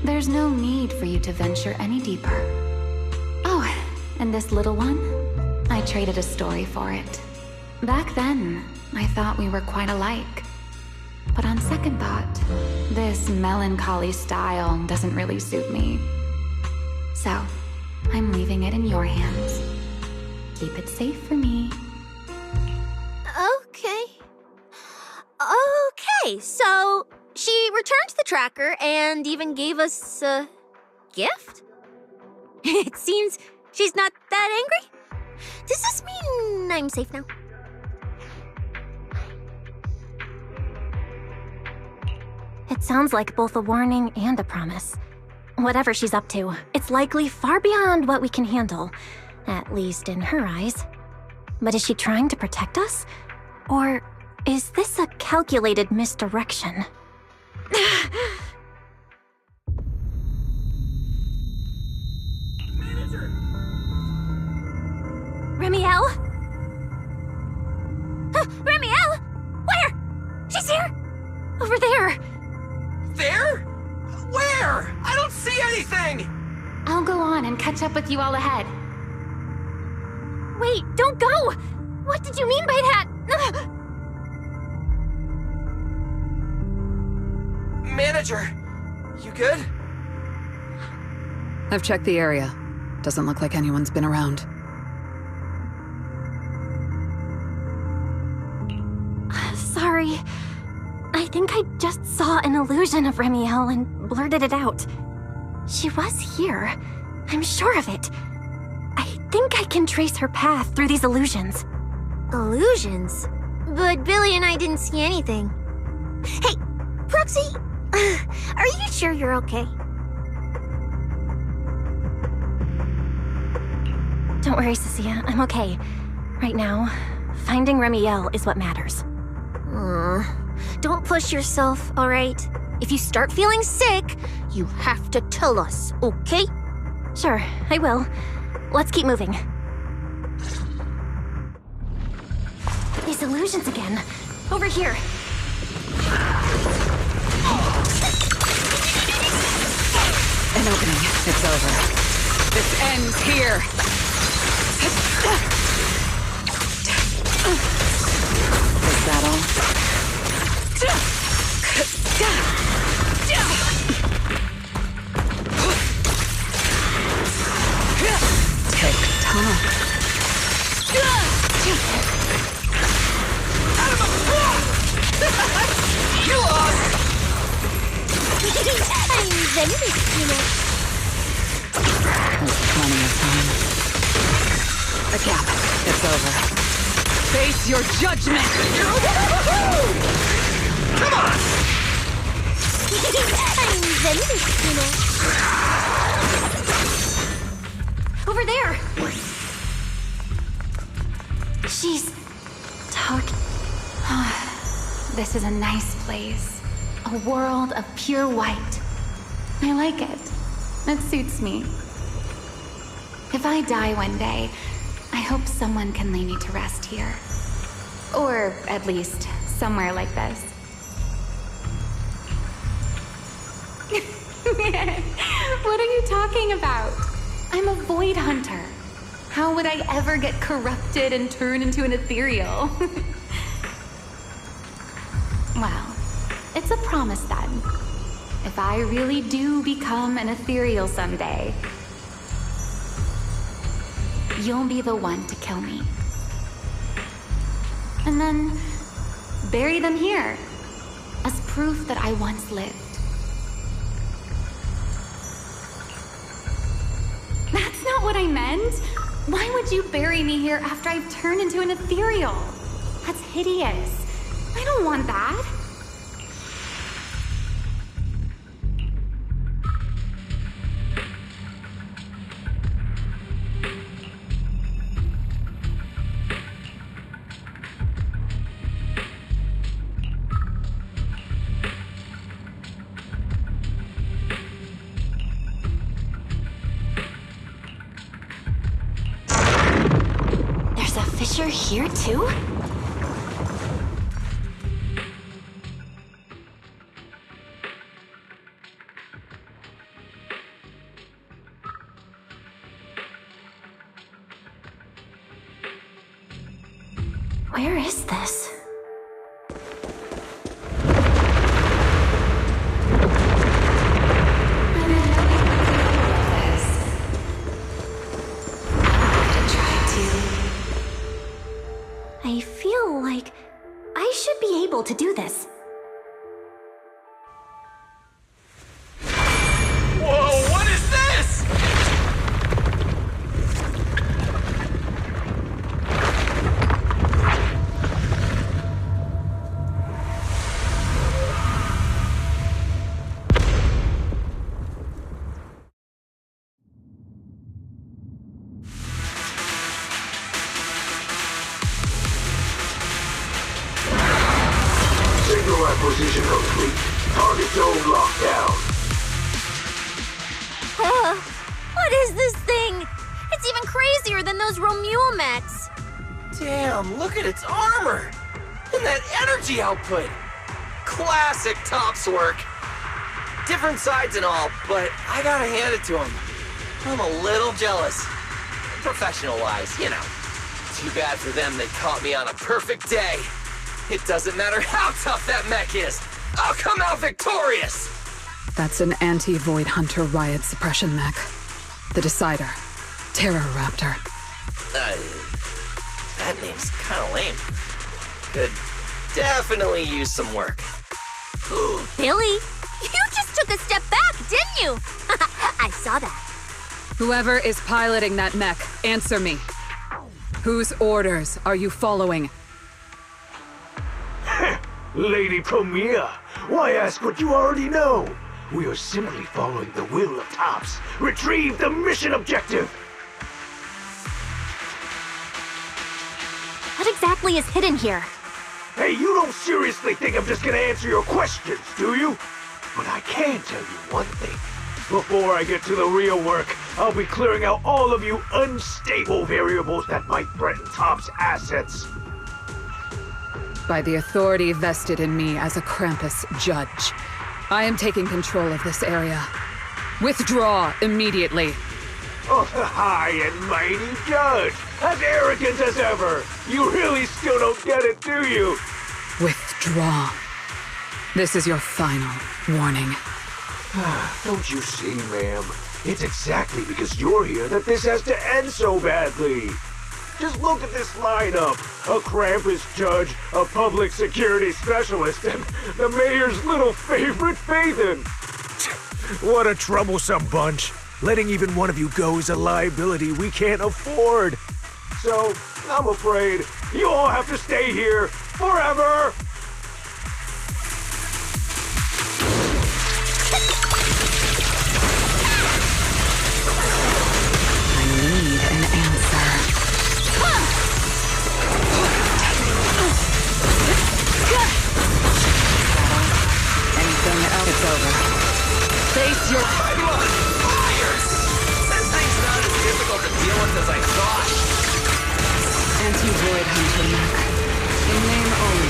There's no need for you to venture any deeper. Oh, and this little one? I traded a story for it. Back then, I thought we were quite alike. But on second thought, this melancholy style doesn't really suit me. So, I'm leaving it in your hands. Keep it safe for me. Okay. Okay, so she returned the tracker and even gave us a gift? It seems she's not that angry. Does this mean I'm safe now? It sounds like both a warning and a promise. Whatever she's up to, it's likely far beyond what we can handle, at least in her eyes. But is she trying to protect us? Or is this a calculated misdirection? Manager! Remiel? Remiel? Where? She's here! Over there! There? Where? I don't see anything! I'll go on and catch up with you all ahead. Wait, don't go! What did you mean by that? Manager, you good? I've checked the area. Doesn't look like anyone's been around. Sorry. I think I just saw an illusion of Remiel and blurted it out. She was here. I'm sure of it. I think I can trace her path through these illusions. Illusions? But Billy and I didn't see anything. Hey, Proxy, are you sure you're okay? Don't worry, Cecilia. I'm okay. Right now, finding Remiel is what matters. Don't push yourself, all right? If you start feeling sick, you have to tell us, okay? Sure, I will. Let's keep moving. These illusions again. Over here. An opening. It's over. This ends here. Is that all? Tick-tock. You lost! I'm very, There's plenty of time. A gap. It's over. Face your judgment! Come on! I'm very, Over there! She's talking. This is a nice place. A world of pure white. I like it. It suits me. If I die one day, I hope someone can lay me to rest here. Or at least somewhere like this. What are you talking about? I'm a void hunter. How would I ever get corrupted and turn into an ethereal? Well, it's a promise then. if I really do become an ethereal someday, you'll be the one to kill me. And then bury them here as proof that I once lived. That's not what I meant. Why would you bury me here after I've turned into an ethereal? That's hideous. I don't want that. There's a fissure here too? Where is this? I feel like I should be able to do this. Whoa, what is this? Signal acquisition complete. Target zone locked down. What is this thing? It's even crazier than those Romuel mechs. Damn, look at its armor! And that energy output! Classic Tops work! Different sides and all, but I gotta hand it to him. I'm a little jealous. Professional-wise, you know. Too bad for them they caught me on a perfect day. It doesn't matter how tough that mech is. I'll come out victorious! That's an anti-Void Hunter riot suppression mech. The Decider. Terror Raptor. That name's kinda lame. Could definitely use some work. Billy, you just took a step back, didn't you? I saw that. Whoever is piloting that mech, answer me. Whose orders are you following? Lady Premier, why ask what you already know? We are simply following the will of Tops. Retrieve the mission objective! What exactly is hidden here? Hey, you don't seriously think I'm just gonna answer your questions, do you? But I can tell you one thing. Before I get to the real work, I'll be clearing out all of you unstable variables that might threaten Tops' assets. By the authority vested in me as a Krampus judge, I am taking control of this area. Withdraw immediately. Oh, high and mighty judge! As arrogant as ever! You really still don't get it, do you? Withdraw. This is your final warning. Don't you see, ma'am? It's exactly because you're here that this has to end so badly. Just look at this lineup. A Krampus judge, a public security specialist, and the mayor's little favorite, Phaethon. What a troublesome bunch. Letting even one of you go is a liability we can't afford. So, I'm afraid you all have to stay here forever. It's over. Face your... I'm on fire! This thing's not as difficult to deal with as I thought. Anti-Void Hunter mech. In name only.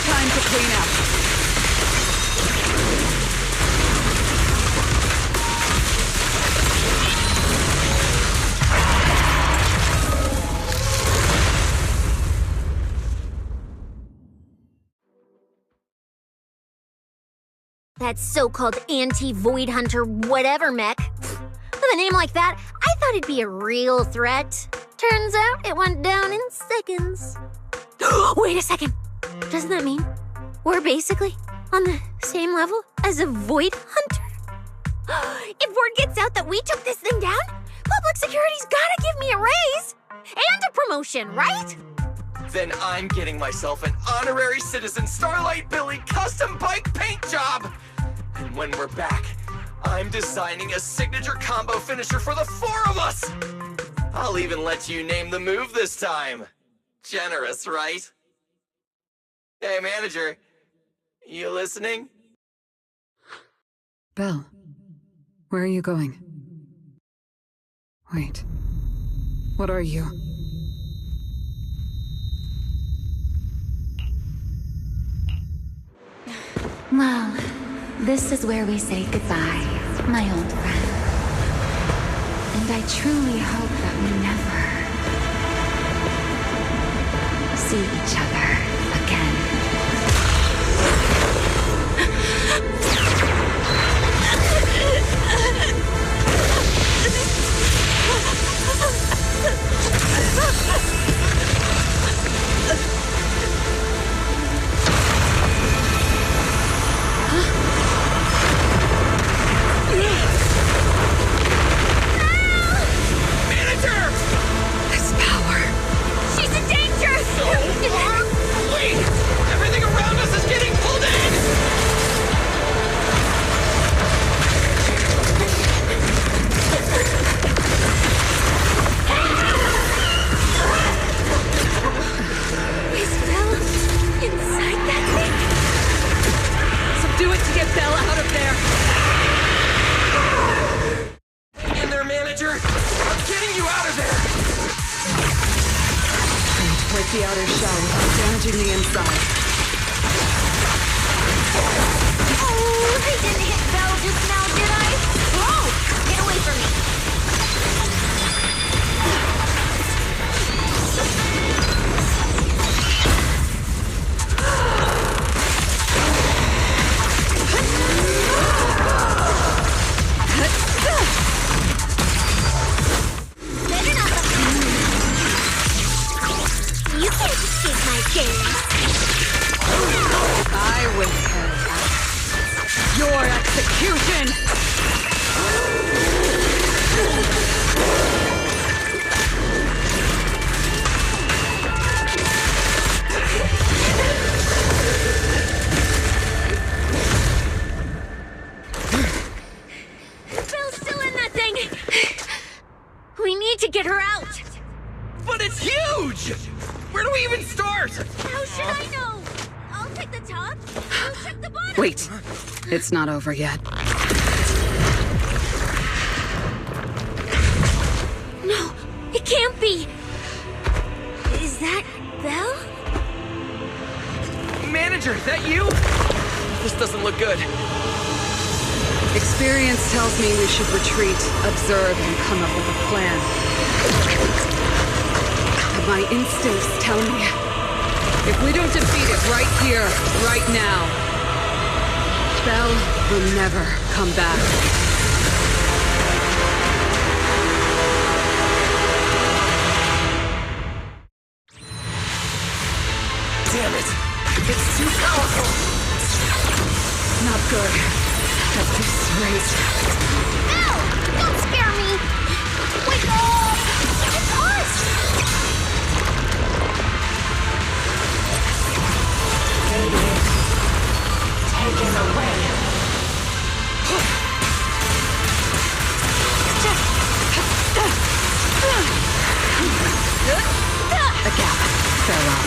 Time to clean up. That so-called anti-Void Hunter whatever mech. With a name like that, I thought it'd be a real threat. Turns out it went down in seconds. Wait a second. Doesn't that mean we're basically on the same level as a Void Hunter? If word gets out that we took this thing down, public security's gotta give me a raise and a promotion, right? Then I'm getting myself an honorary citizen Starlight Billy custom bike paint job. And when we're back, I'm designing a signature combo finisher for the 4 of us. I'll even let you name the move this time. Generous, right? Hey, manager, you listening? Belle, where are you going? Wait, what are you? Well, this is where we say goodbye, my old friend. And I truly hope that we never see each other again. This power. She's in danger! So are we! Everything around us is getting pulled in! Is Belle inside that thing? Subdue it to get Belle out of there. In there, manager! I'm getting you out of there! Break the outer shell without damaging the inside. Oh, I didn't hit Belle just now, did I? Whoa! Get away from me! Better not let me. You can't escape my gaze. I will carry out your execution! Belle's still in that thing. We need to get her out. But it's huge! Where do we even start? How should I know? I'll take the top. I'll check the bottom. Wait, it's not over yet. No, it can't be. Is that Belle? Manager, that you? This doesn't look good. Experience tells me we should retreat, observe, and come up with a plan. But my instincts tell me, if we don't defeat it right here, right now, Belle will never come back. Damn it! It's too powerful! Not good. At this rate. Belle! Don't scare me! Wake up! It's us! Taken away. A gap. Farewell.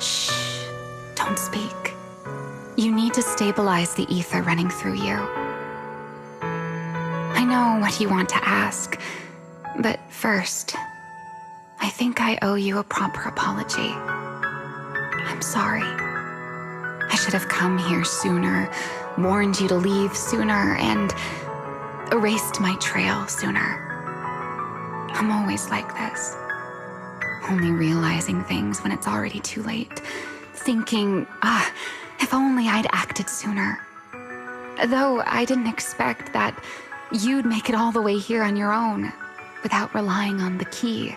Shh. Don't speak. You need to stabilize the ether running through you. I know what you want to ask, but first, I think I owe you a proper apology. I'm sorry. I should have come here sooner, warned you to leave sooner, and erased my trail sooner. I'm always like this. Only realizing things when it's already too late. Thinking, if only I'd acted sooner. Though I didn't expect that you'd make it all the way here on your own, without relying on the key.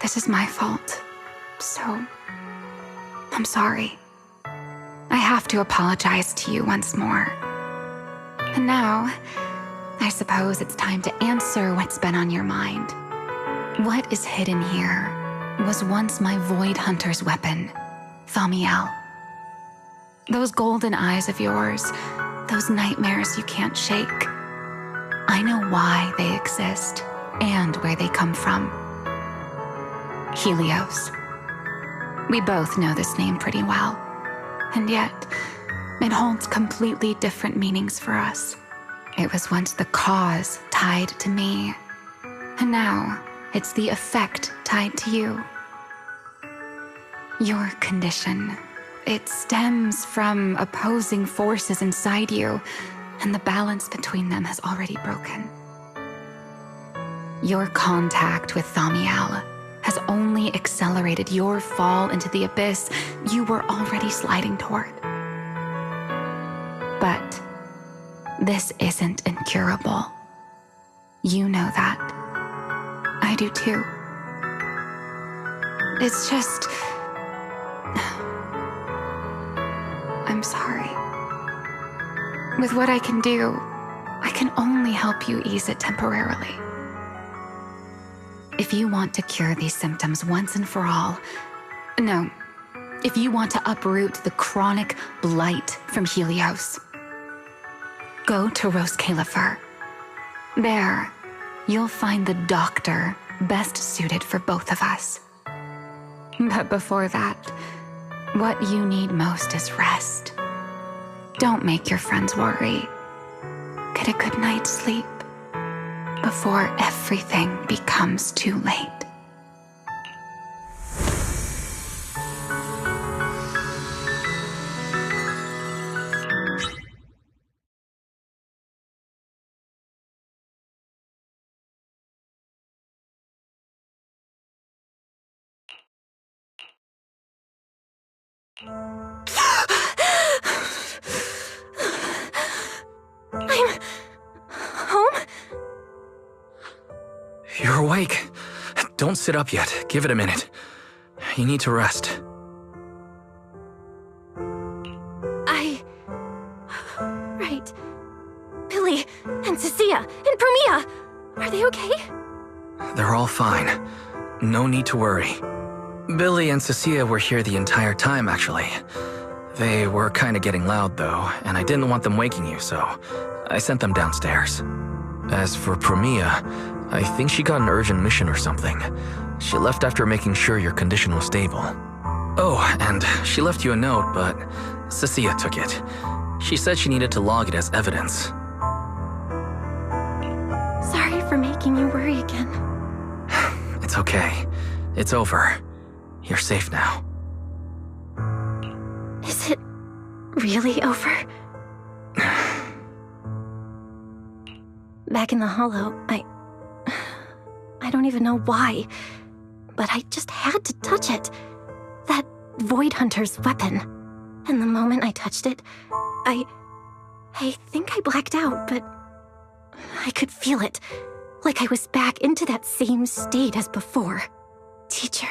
This is my fault. So, I'm sorry. I have to apologize to you once more. And now, I suppose it's time to answer what's been on your mind. What is hidden here was once my Void Hunter's weapon, Thamiel. Those golden eyes of yours, those nightmares you can't shake. I know why they exist and where they come from. Helios. We both know this name pretty well, and yet it holds completely different meanings for us. It was once the cause tied to me, and now it's the effect tied to you. Your condition, it stems from opposing forces inside you, and the balance between them has already broken. Your contact with Thamiel has only accelerated your fall into the abyss you were already sliding toward. But this isn't incurable. You know that. I do too. It's just... I'm sorry. With what I can do, I can only help you ease it temporarily. If you want to cure these symptoms once and for all, no, if you want to uproot the chronic blight from Helios, go to Rose Califer. There, you'll find the doctor best suited for both of us. But before that, what you need most is rest. Don't make your friends worry. Get a good night's sleep before everything becomes too late. I'm home? You're awake. Don't sit up yet. Give it a minute. You need to rest. Right. Billy and Cecilia and Promia, are they okay? They're all fine. No need to worry. Billy and Cecilia were here the entire time, actually. They were kind of getting loud, though, and I didn't want them waking you, so I sent them downstairs. As for Promia, I think she got an urgent mission or something. She left after making sure your condition was stable. Oh, and she left you a note, but Cecilia took it. She said she needed to log it as evidence. Sorry for making making you worry again. It's okay. It's over. You're safe now. Is it really over? Back in the Hollow, I don't even know why, but I just had to touch it. That Void Hunter's weapon. And the moment I touched it, I think I blacked out, but I could feel it. Like I was back into that same state as before. Teacher,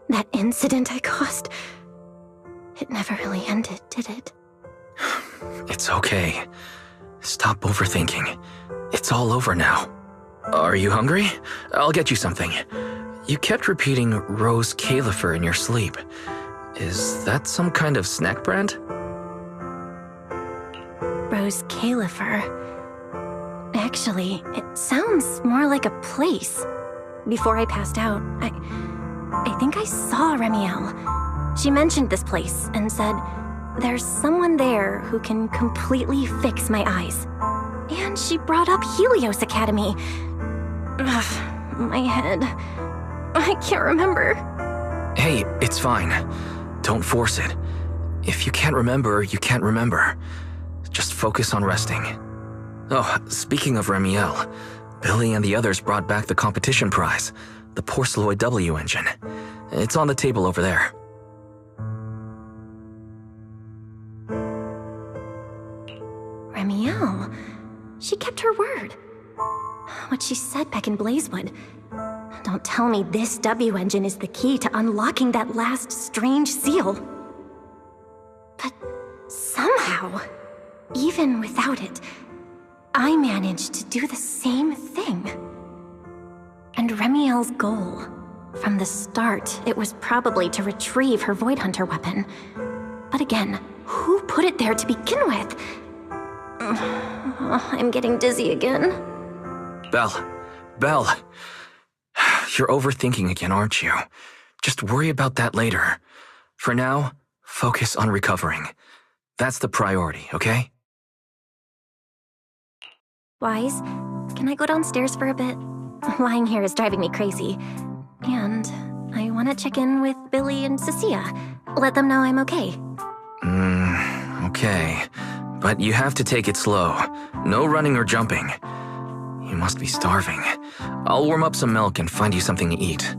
that incident I caused, it never really ended, did it? It's okay. Stop overthinking. It's all over now. Are you hungry? I'll get you something. You kept repeating Rose Califer in your sleep. Is that some kind of snack brand? Rose Califer. Actually, it sounds more like a place. Before I passed out, I think I saw Remiel. She mentioned this place and said, there's someone there who can completely fix my eyes. And she brought up Helios Academy. Ugh, my head. I can't remember. Hey, it's fine. Don't force it. If you can't remember, you can't remember. Just focus on resting. Oh, speaking of Remiel, Billy and the others brought back the competition prize, the Porceloid W engine. It's on the table over there. Remiel. She kept her word. What she said back in Blazewood. Don't tell me this W engine is the key to unlocking that last strange seal. But somehow, even without it, I managed to do the same thing. And Remiel's goal, from the start, it was probably to retrieve her Void Hunter weapon. But again, who put it there to begin with? I'm getting dizzy again. Belle. You're overthinking again, aren't you? Just worry about that later. For now, focus on recovering. That's the priority, okay? Wise, can I go downstairs for a bit? Lying here is driving me crazy. And I want to check in with Billy and Cecilia. Let them know I'm okay. Okay. But you have to take it slow. No running or jumping. You must be starving. I'll warm up some milk and find you something to eat.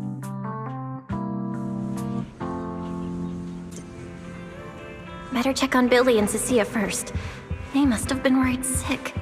Better check on Billy and Cecilia first. They must have been worried sick.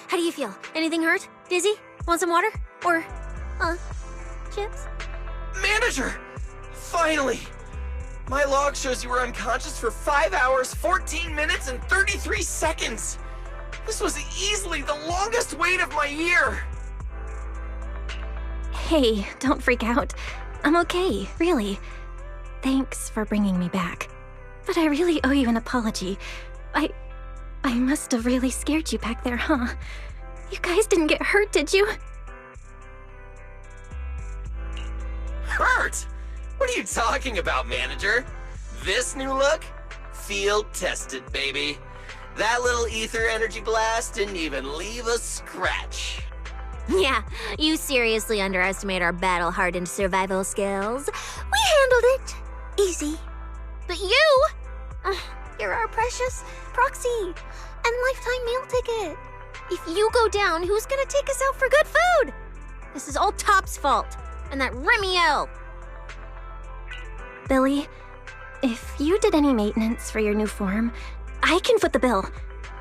How do you feel? Anything hurt? Dizzy? Want some water? Or, chips? Manager! Finally! My log shows you were unconscious for 5 hours, 14 minutes, and 33 seconds! This was easily the longest wait of my year! Hey, don't freak out. I'm okay, really. Thanks for bringing me back. But I really owe you an apology. I must have really scared you back there, huh? You guys didn't get hurt, did you? Hurt? What are you talking about, Manager? This new look? Field tested, baby. That little ether energy blast didn't even leave a scratch. Yeah, you seriously underestimate our battle-hardened survival skills. We handled it. Easy. But you? You're our precious proxy and lifetime meal ticket. If you go down, who's gonna take us out for good food? This is all Top's fault, and that Remiel. Billy, if you did any maintenance for your new form, I can foot the bill.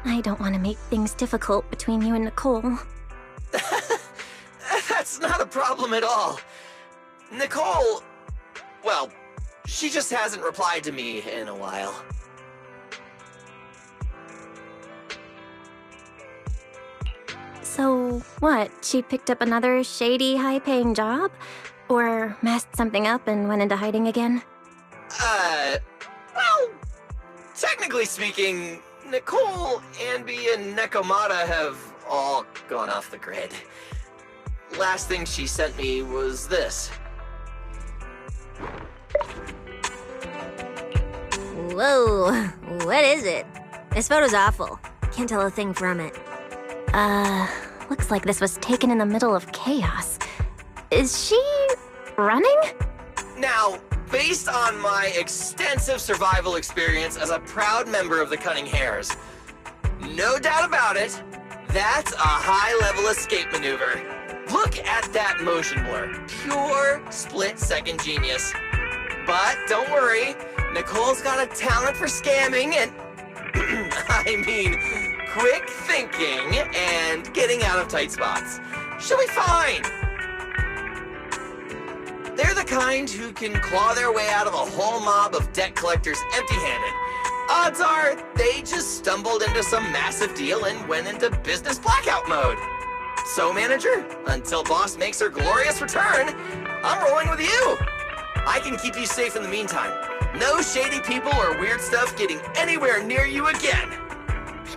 I don't want to make things difficult between you and Nicole. That's not a problem at all. Nicole, well, she just hasn't replied to me in a while. So, what? She picked up another shady, high-paying job? Or messed something up and went into hiding again? Well, technically speaking, Nicole, Anby, and Nekomata have all gone off the grid. Last thing she sent me was this. Whoa, what is it? This photo's awful. Can't tell a thing from it. Looks like this was taken in the middle of chaos. Is she running? Now, based on my extensive survival experience as a proud member of the Cunning Hares, no doubt about it, that's a high-level escape maneuver. Look at that motion blur. Pure split-second genius. But don't worry, Nicole's got a talent for scamming and... I mean, quick thinking and getting out of tight spots. She'll be fine. They're the kind who can claw their way out of a whole mob of debt collectors empty-handed. Odds are, they just stumbled into some massive deal and went into business blackout mode. So, manager, until boss makes her glorious return, I'm rolling with you. I can keep you safe in the meantime. No shady people or weird stuff getting anywhere near you again.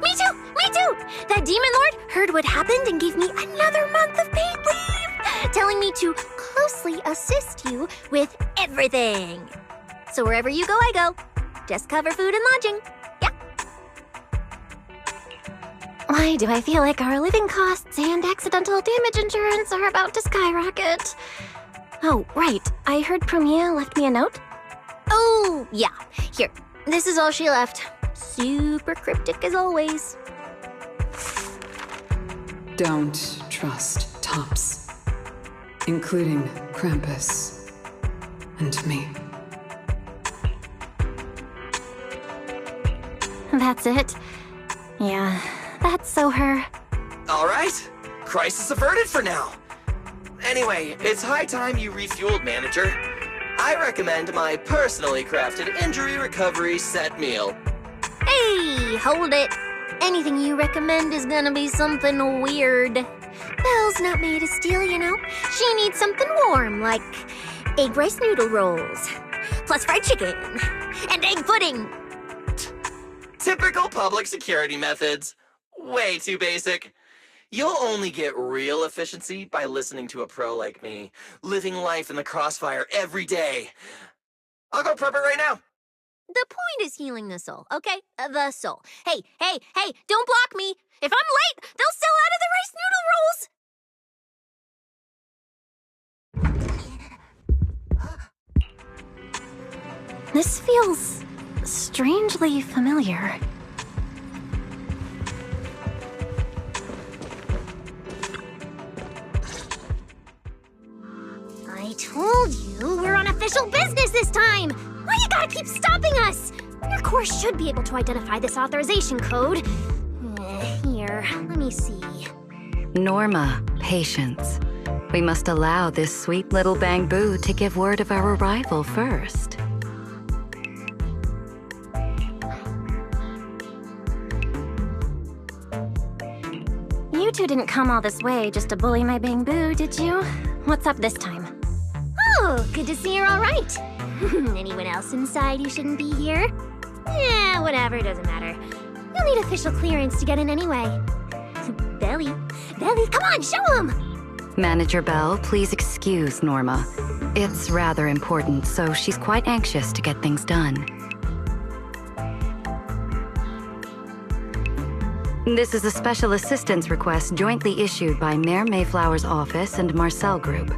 Me too! Me too! That demon lord heard what happened and gave me another month of paid leave, telling me to closely assist you with everything. So wherever you go, I go. Just cover food and lodging. Yeah. Why do I feel like our living costs and accidental damage insurance are about to skyrocket? Oh, right. I heard Premier left me a note. Oh, yeah. Here. This is all she left. Super cryptic as always. Don't trust Tops, including Krampus and me. That's it. Yeah, that's so her. All right. Crisis averted for now. Anyway, it's high time you refueled, manager. I recommend my personally crafted injury recovery set meal. Hey, hold it. Anything you recommend is gonna be something weird. Belle's not made of steel, you know. She needs something warm, like egg rice noodle rolls, plus fried chicken, and egg pudding. Typical public security methods. Way too basic. You'll only get real efficiency by listening to a pro like me, living life in the crossfire every day. I'll go prep it right now. The point is healing the soul, okay? The soul. Hey, don't block me. If I'm late, they'll sell out of the rice noodle rolls. This feels strangely familiar. I told you we're on official business this time! Why you gotta keep stopping us? Your course should be able to identify this authorization code. Here, let me see. Norma, patience. We must allow this sweet little bamboo to give word of our arrival first. You two didn't come all this way just to bully my bamboo, did you? What's up this time? Oh, good to see you're all right. Anyone else inside who shouldn't be here? Yeah, whatever, doesn't matter. You'll need official clearance to get in anyway. Belly, come on, show 'em! Manager Bell, please excuse Norma. It's rather important, so she's quite anxious to get things done. This is a special assistance request jointly issued by Mayor Mayflower's office and Marcel Group.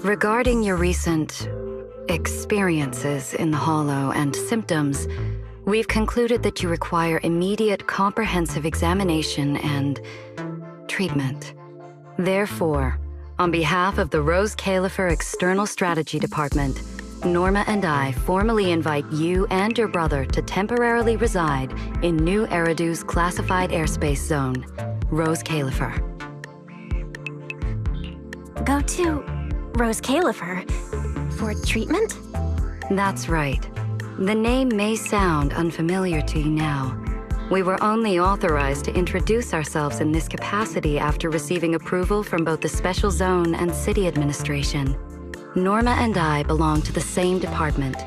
Regarding your recent experiences in the Hollow and symptoms, we've concluded that you require immediate comprehensive examination and treatment. Therefore, on behalf of the Rose Califer External Strategy Department, Norma and I formally invite you and your brother to temporarily reside in New Eridu's classified airspace zone, Rose Califer. Go to Rose Califer for treatment? That's right. The name may sound unfamiliar to you now. We were only authorized to introduce ourselves in this capacity after receiving approval from both the Special Zone and City Administration. Norma and I belong to the same department,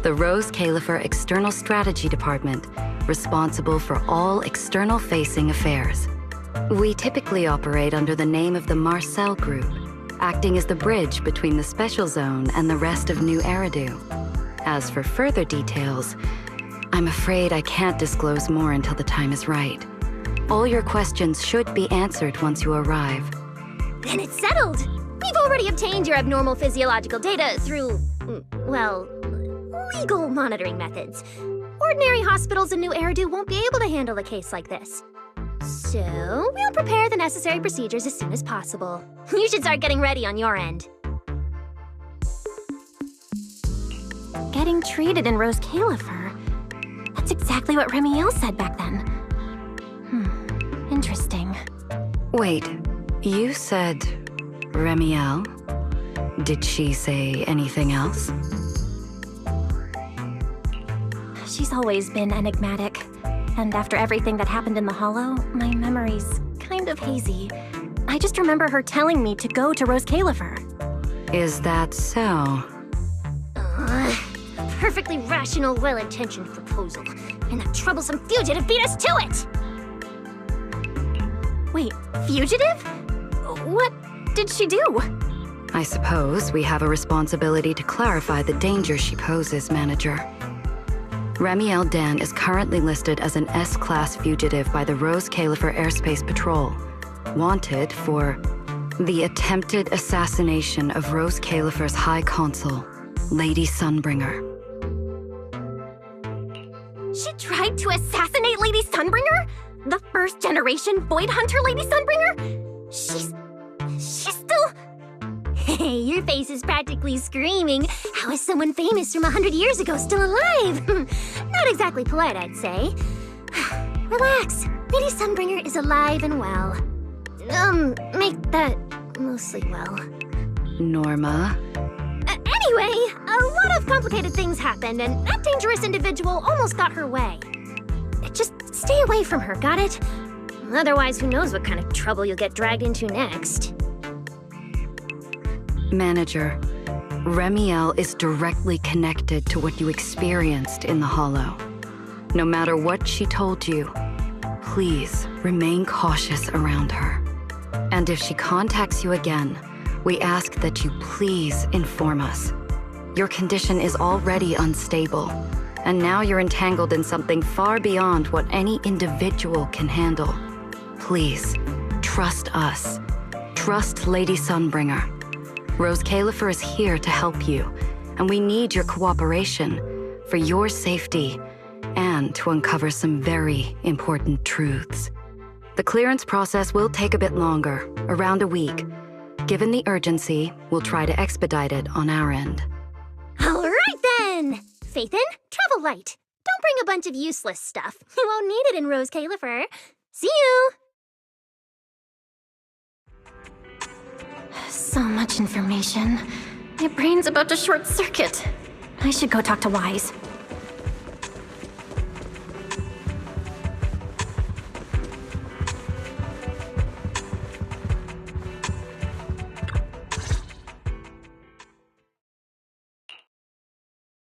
the Rose Califer External Strategy Department, responsible for all external-facing affairs. We typically operate under the name of the Marcel Group, acting as the bridge between the Special Zone and the rest of New Eridu. As for further details, I'm afraid I can't disclose more until the time is right. All your questions should be answered once you arrive. Then it's settled! We've already obtained your abnormal physiological data through, well, legal monitoring methods. Ordinary hospitals in New Eridu won't be able to handle a case like this. So, we'll prepare the necessary procedures as soon as possible. You should start getting ready on your end. Getting treated in Rose Califer? That's exactly what Remiel said back then. Interesting. Wait, you said Remiel? Did she say anything else? She's always been enigmatic. And after everything that happened in the Hollow, my memory's kind of hazy. I just remember her telling me to go to Rose Califer. Is that so? A perfectly rational, well-intentioned proposal. And that troublesome fugitive beat us to it! Wait, fugitive? What did she do? I suppose we have a responsibility to clarify the danger she poses, Manager. Remiel Dan is currently listed as an S-Class fugitive by the Rose Califer Airspace Patrol, wanted for the attempted assassination of Rose Califer's High Consul, Lady Sunbringer. She tried to assassinate Lady Sunbringer? The first-generation Void Hunter Lady Sunbringer? She's still... Hey, your face is practically screaming. How is someone famous from 100 years ago still alive? Not exactly polite, I'd say. Relax. Lady Sunbringer is alive and well. Make that mostly well. Norma? Anyway, a lot of complicated things happened, and that dangerous individual almost got her way. Just stay away from her, got it? Otherwise, who knows what kind of trouble you'll get dragged into next. Manager, Remiel is directly connected to what you experienced in the Hollow. No matter what she told you, please remain cautious around her. And if she contacts you again, we ask that you please inform us. Your condition is already unstable, and now you're entangled in something far beyond what any individual can handle. Please, trust us. Trust Lady Sunbringer. Rose Califer is here to help you, and we need your cooperation for your safety and to uncover some very important truths. The clearance process will take a bit longer, around a week. Given the urgency, we'll try to expedite it on our end. All right then! Faithin, travel light. Don't bring a bunch of useless stuff. You won't need it in Rose Califer. See you! So much information. My brain's about to short circuit. I should go talk to Wise.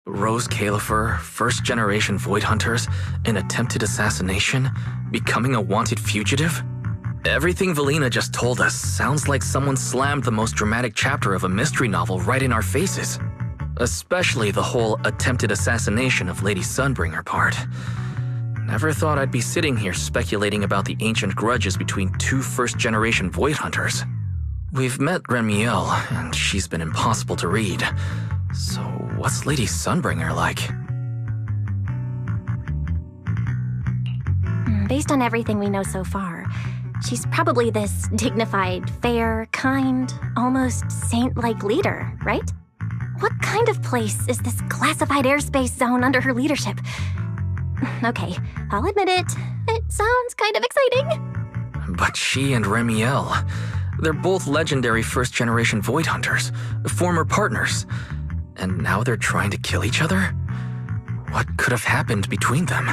Rose Califer, first-generation Void Hunters, an attempted assassination, becoming a wanted fugitive? Everything Valina just told us sounds like someone slammed the most dramatic chapter of a mystery novel right in our faces. Especially the whole attempted assassination of Lady Sunbringer part. Never thought I'd be sitting here speculating about the ancient grudges between two first-generation Void Hunters. We've met Remiel, and she's been impossible to read. So what's Lady Sunbringer like? Based on everything we know so far, she's probably this dignified, fair, kind, almost saint-like leader, right? What kind of place is this classified airspace zone under her leadership? Okay, I'll admit it. It sounds kind of exciting. But she and Remiel, they're both legendary first-generation Void Hunters, former partners. And now they're trying to kill each other? What could have happened between them?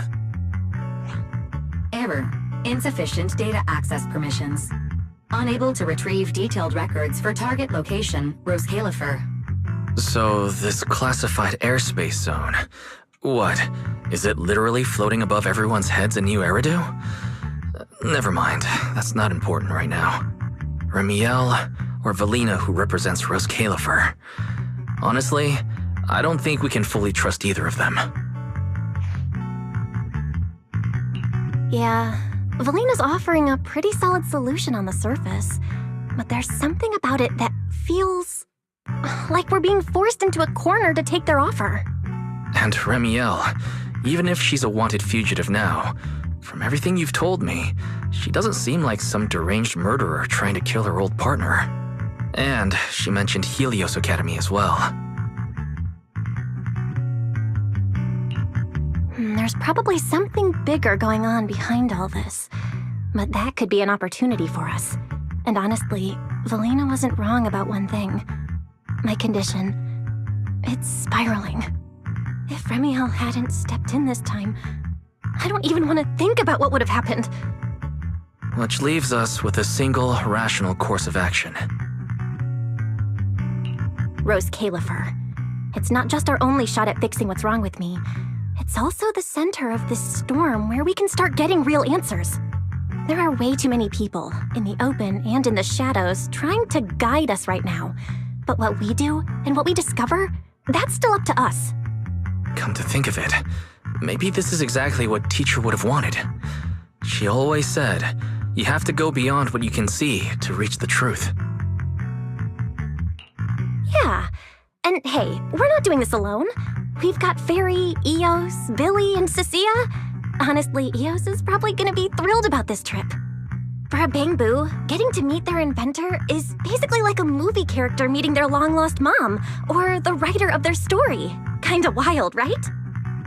Error. Insufficient data access permissions. Unable to retrieve detailed records for target location, Rose Califer. So, this classified airspace zone, what? Is it literally floating above everyone's heads in New Eridu? Never mind, that's not important right now. Remiel or Valina, who represents Rose Califer. Honestly, I don't think we can fully trust either of them. Yeah, Valina's offering a pretty solid solution on the surface, but there's something about it that feels like we're being forced into a corner to take their offer. And Remiel, even if she's a wanted fugitive now, from everything you've told me, she doesn't seem like some deranged murderer trying to kill her old partner. And she mentioned Helios Academy as well. There's probably something bigger going on behind all this, but that could be an opportunity for us. And honestly, Valina wasn't wrong about one thing. My condition, it's spiraling. If Remiel hadn't stepped in this time, I don't even want to think about what would have happened. Which leaves us with a single rational course of action. Rose Califer. It's not just our only shot at fixing what's wrong with me. It's also the center of this storm where we can start getting real answers. There are way too many people, in the open and in the shadows, trying to guide us right now. But what we do and what we discover, that's still up to us. Come to think of it, maybe this is exactly what Teacher would have wanted. She always said, you have to go beyond what you can see to reach the truth. Yeah, and hey, we're not doing this alone. We've got Fairy, Eos, Billy, and Cecilia. Honestly, Eos is probably gonna be thrilled about this trip. For a Bangbu, getting to meet their inventor is basically like a movie character meeting their long-lost mom, or the writer of their story. Kinda wild, right?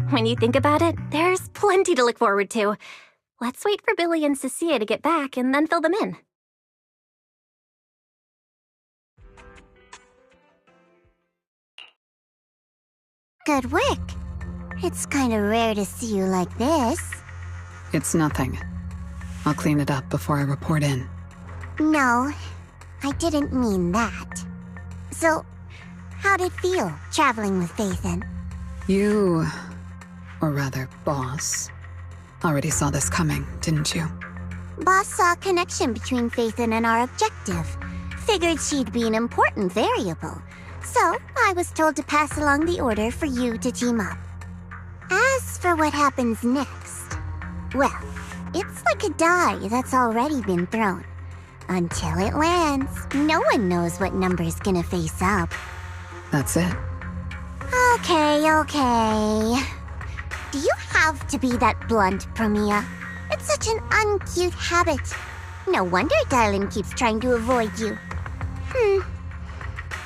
When you think about it, there's plenty to look forward to. Let's wait for Billy and Cecilia to get back and then fill them in. Good work. It's kinda rare to see you like this. It's nothing. I'll clean it up before I report in. No, I didn't mean that. So, how'd it feel, traveling with Phaethon? You, or rather, Boss, already saw this coming, didn't you? Boss saw a connection between Phaethon and our objective. Figured she'd be an important variable. So, I was told to pass along the order for you to team up. As for what happens next, well, it's like a die that's already been thrown. Until it lands, no one knows what number's gonna face up. That's it. Okay. Do you have to be that blunt, Promia? It's such an uncute habit. No wonder Dylan keeps trying to avoid you.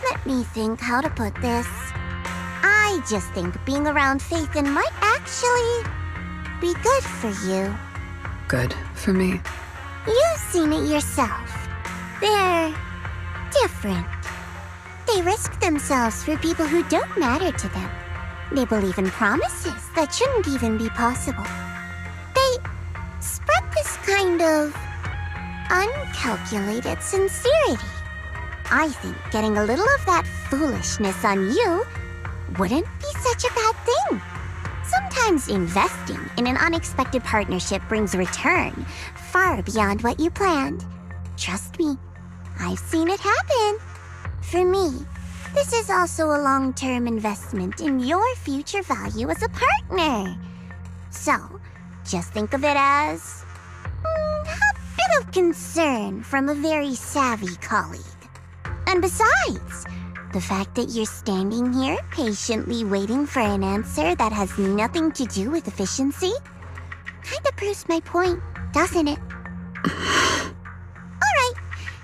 Let me think how to put this. I just think being around Phaethon might actually be good for you. Good for me. You've seen it yourself. They're different. They risk themselves for people who don't matter to them. They believe in promises that shouldn't even be possible. They spread this kind of uncalculated sincerity. I think getting a little of that foolishness on you wouldn't be such a bad thing. Sometimes investing in an unexpected partnership brings return far beyond what you planned. Trust me, I've seen it happen. For me, this is also a long-term investment in your future value as a partner. So, just think of it as a bit of concern from a very savvy colleague. And besides, the fact that you're standing here patiently waiting for an answer that has nothing to do with efficiency kinda proves my point, doesn't it? Alright,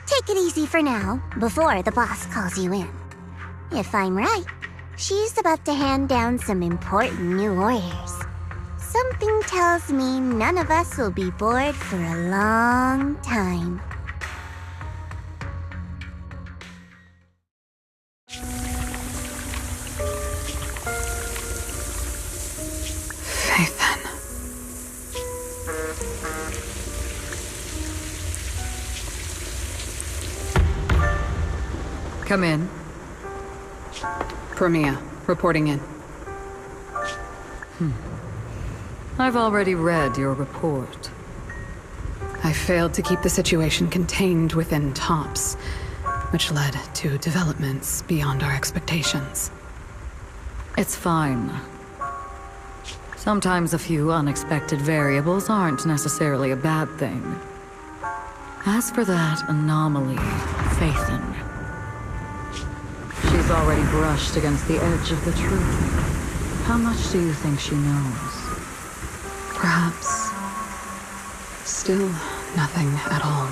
take it easy for now, before the boss calls you in. If I'm right, she's about to hand down some important new orders. Something tells me none of us will be bored for a long time. Phaethon. Come in. Promia, reporting in. I've already read your report. I failed to keep the situation contained within TOPS, which led to developments beyond our expectations. It's fine. Sometimes a few unexpected variables aren't necessarily a bad thing. As for that anomaly, Phaethon, she's already brushed against the edge of the truth. How much do you think she knows? Perhaps still nothing at all.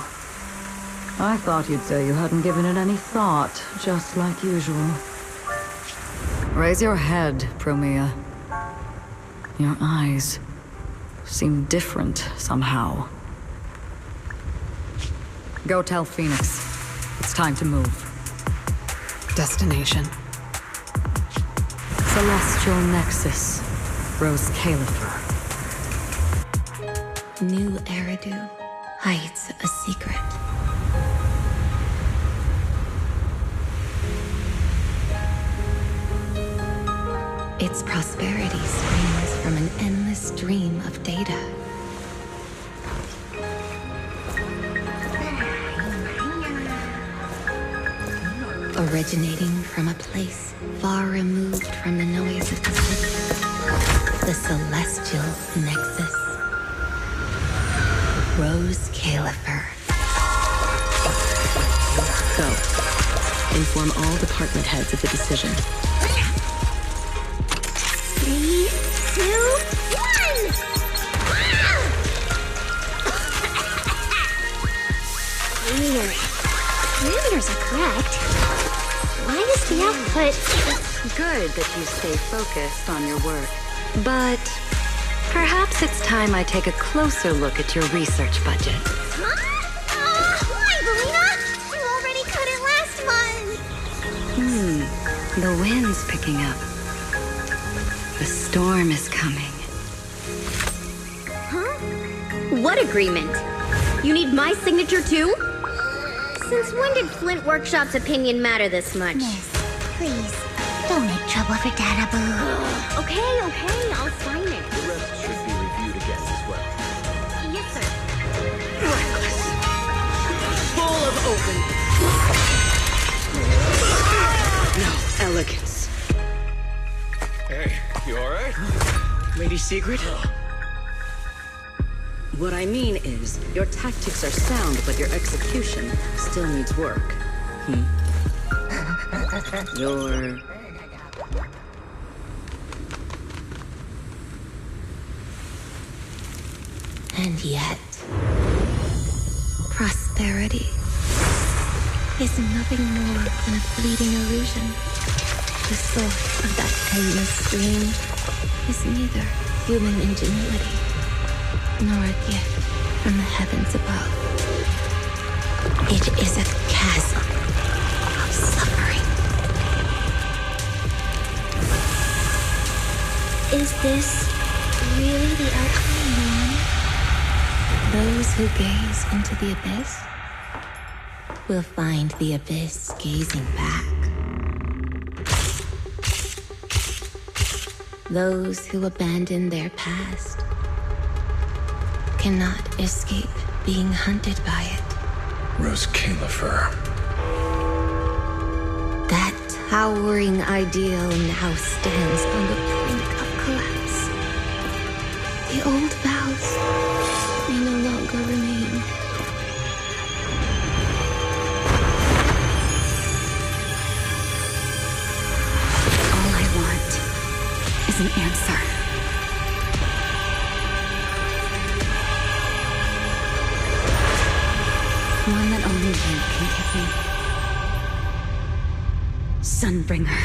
I thought you'd say you hadn't given it any thought, just like usual. Raise your head, Promia. Your eyes seem different somehow. Go tell Phoenix. It's time to move. Destination. Celestial Nexus. Rose Califer. New Eridu hides a secret. Its prosperity springs from an endless stream of data. Originating from a place far removed from the noise of the city. The Celestial Nexus. Rose Califer. Go. Inform all department heads of the decision. 3, 2, 1! Weird. Parameters are correct. Why is the output... Good that you stay focused on your work. But perhaps it's time I take a closer look at your research budget. Why, Belina? You already cut it last month! The wind's picking up. The storm is coming. Huh? What agreement? You need my signature too? Since when did Flint Workshop's opinion matter this much? Miss, please, don't make trouble for Dada Boo. Okay, I'll sign it. The rest should be reviewed again as well. Yes, sir. Reckless. Full of open. No elegance. Hey, you alright? Lady Secret? What I mean is, your tactics are sound, but your execution still needs work. Your... And yet, prosperity is nothing more than a fleeting illusion. The source of that endless stream is neither human ingenuity nor a gift from the heavens above. It is a chasm of suffering. Is this really the outcome, Mom? Those who gaze into the abyss will find the abyss gazing back. Those who abandon their past cannot escape being hunted by it. Rose Califer. That towering ideal now stands on the brink of collapse. The old vows may no longer remain. All I want is an answer. One that only you can give me. Sunbringer.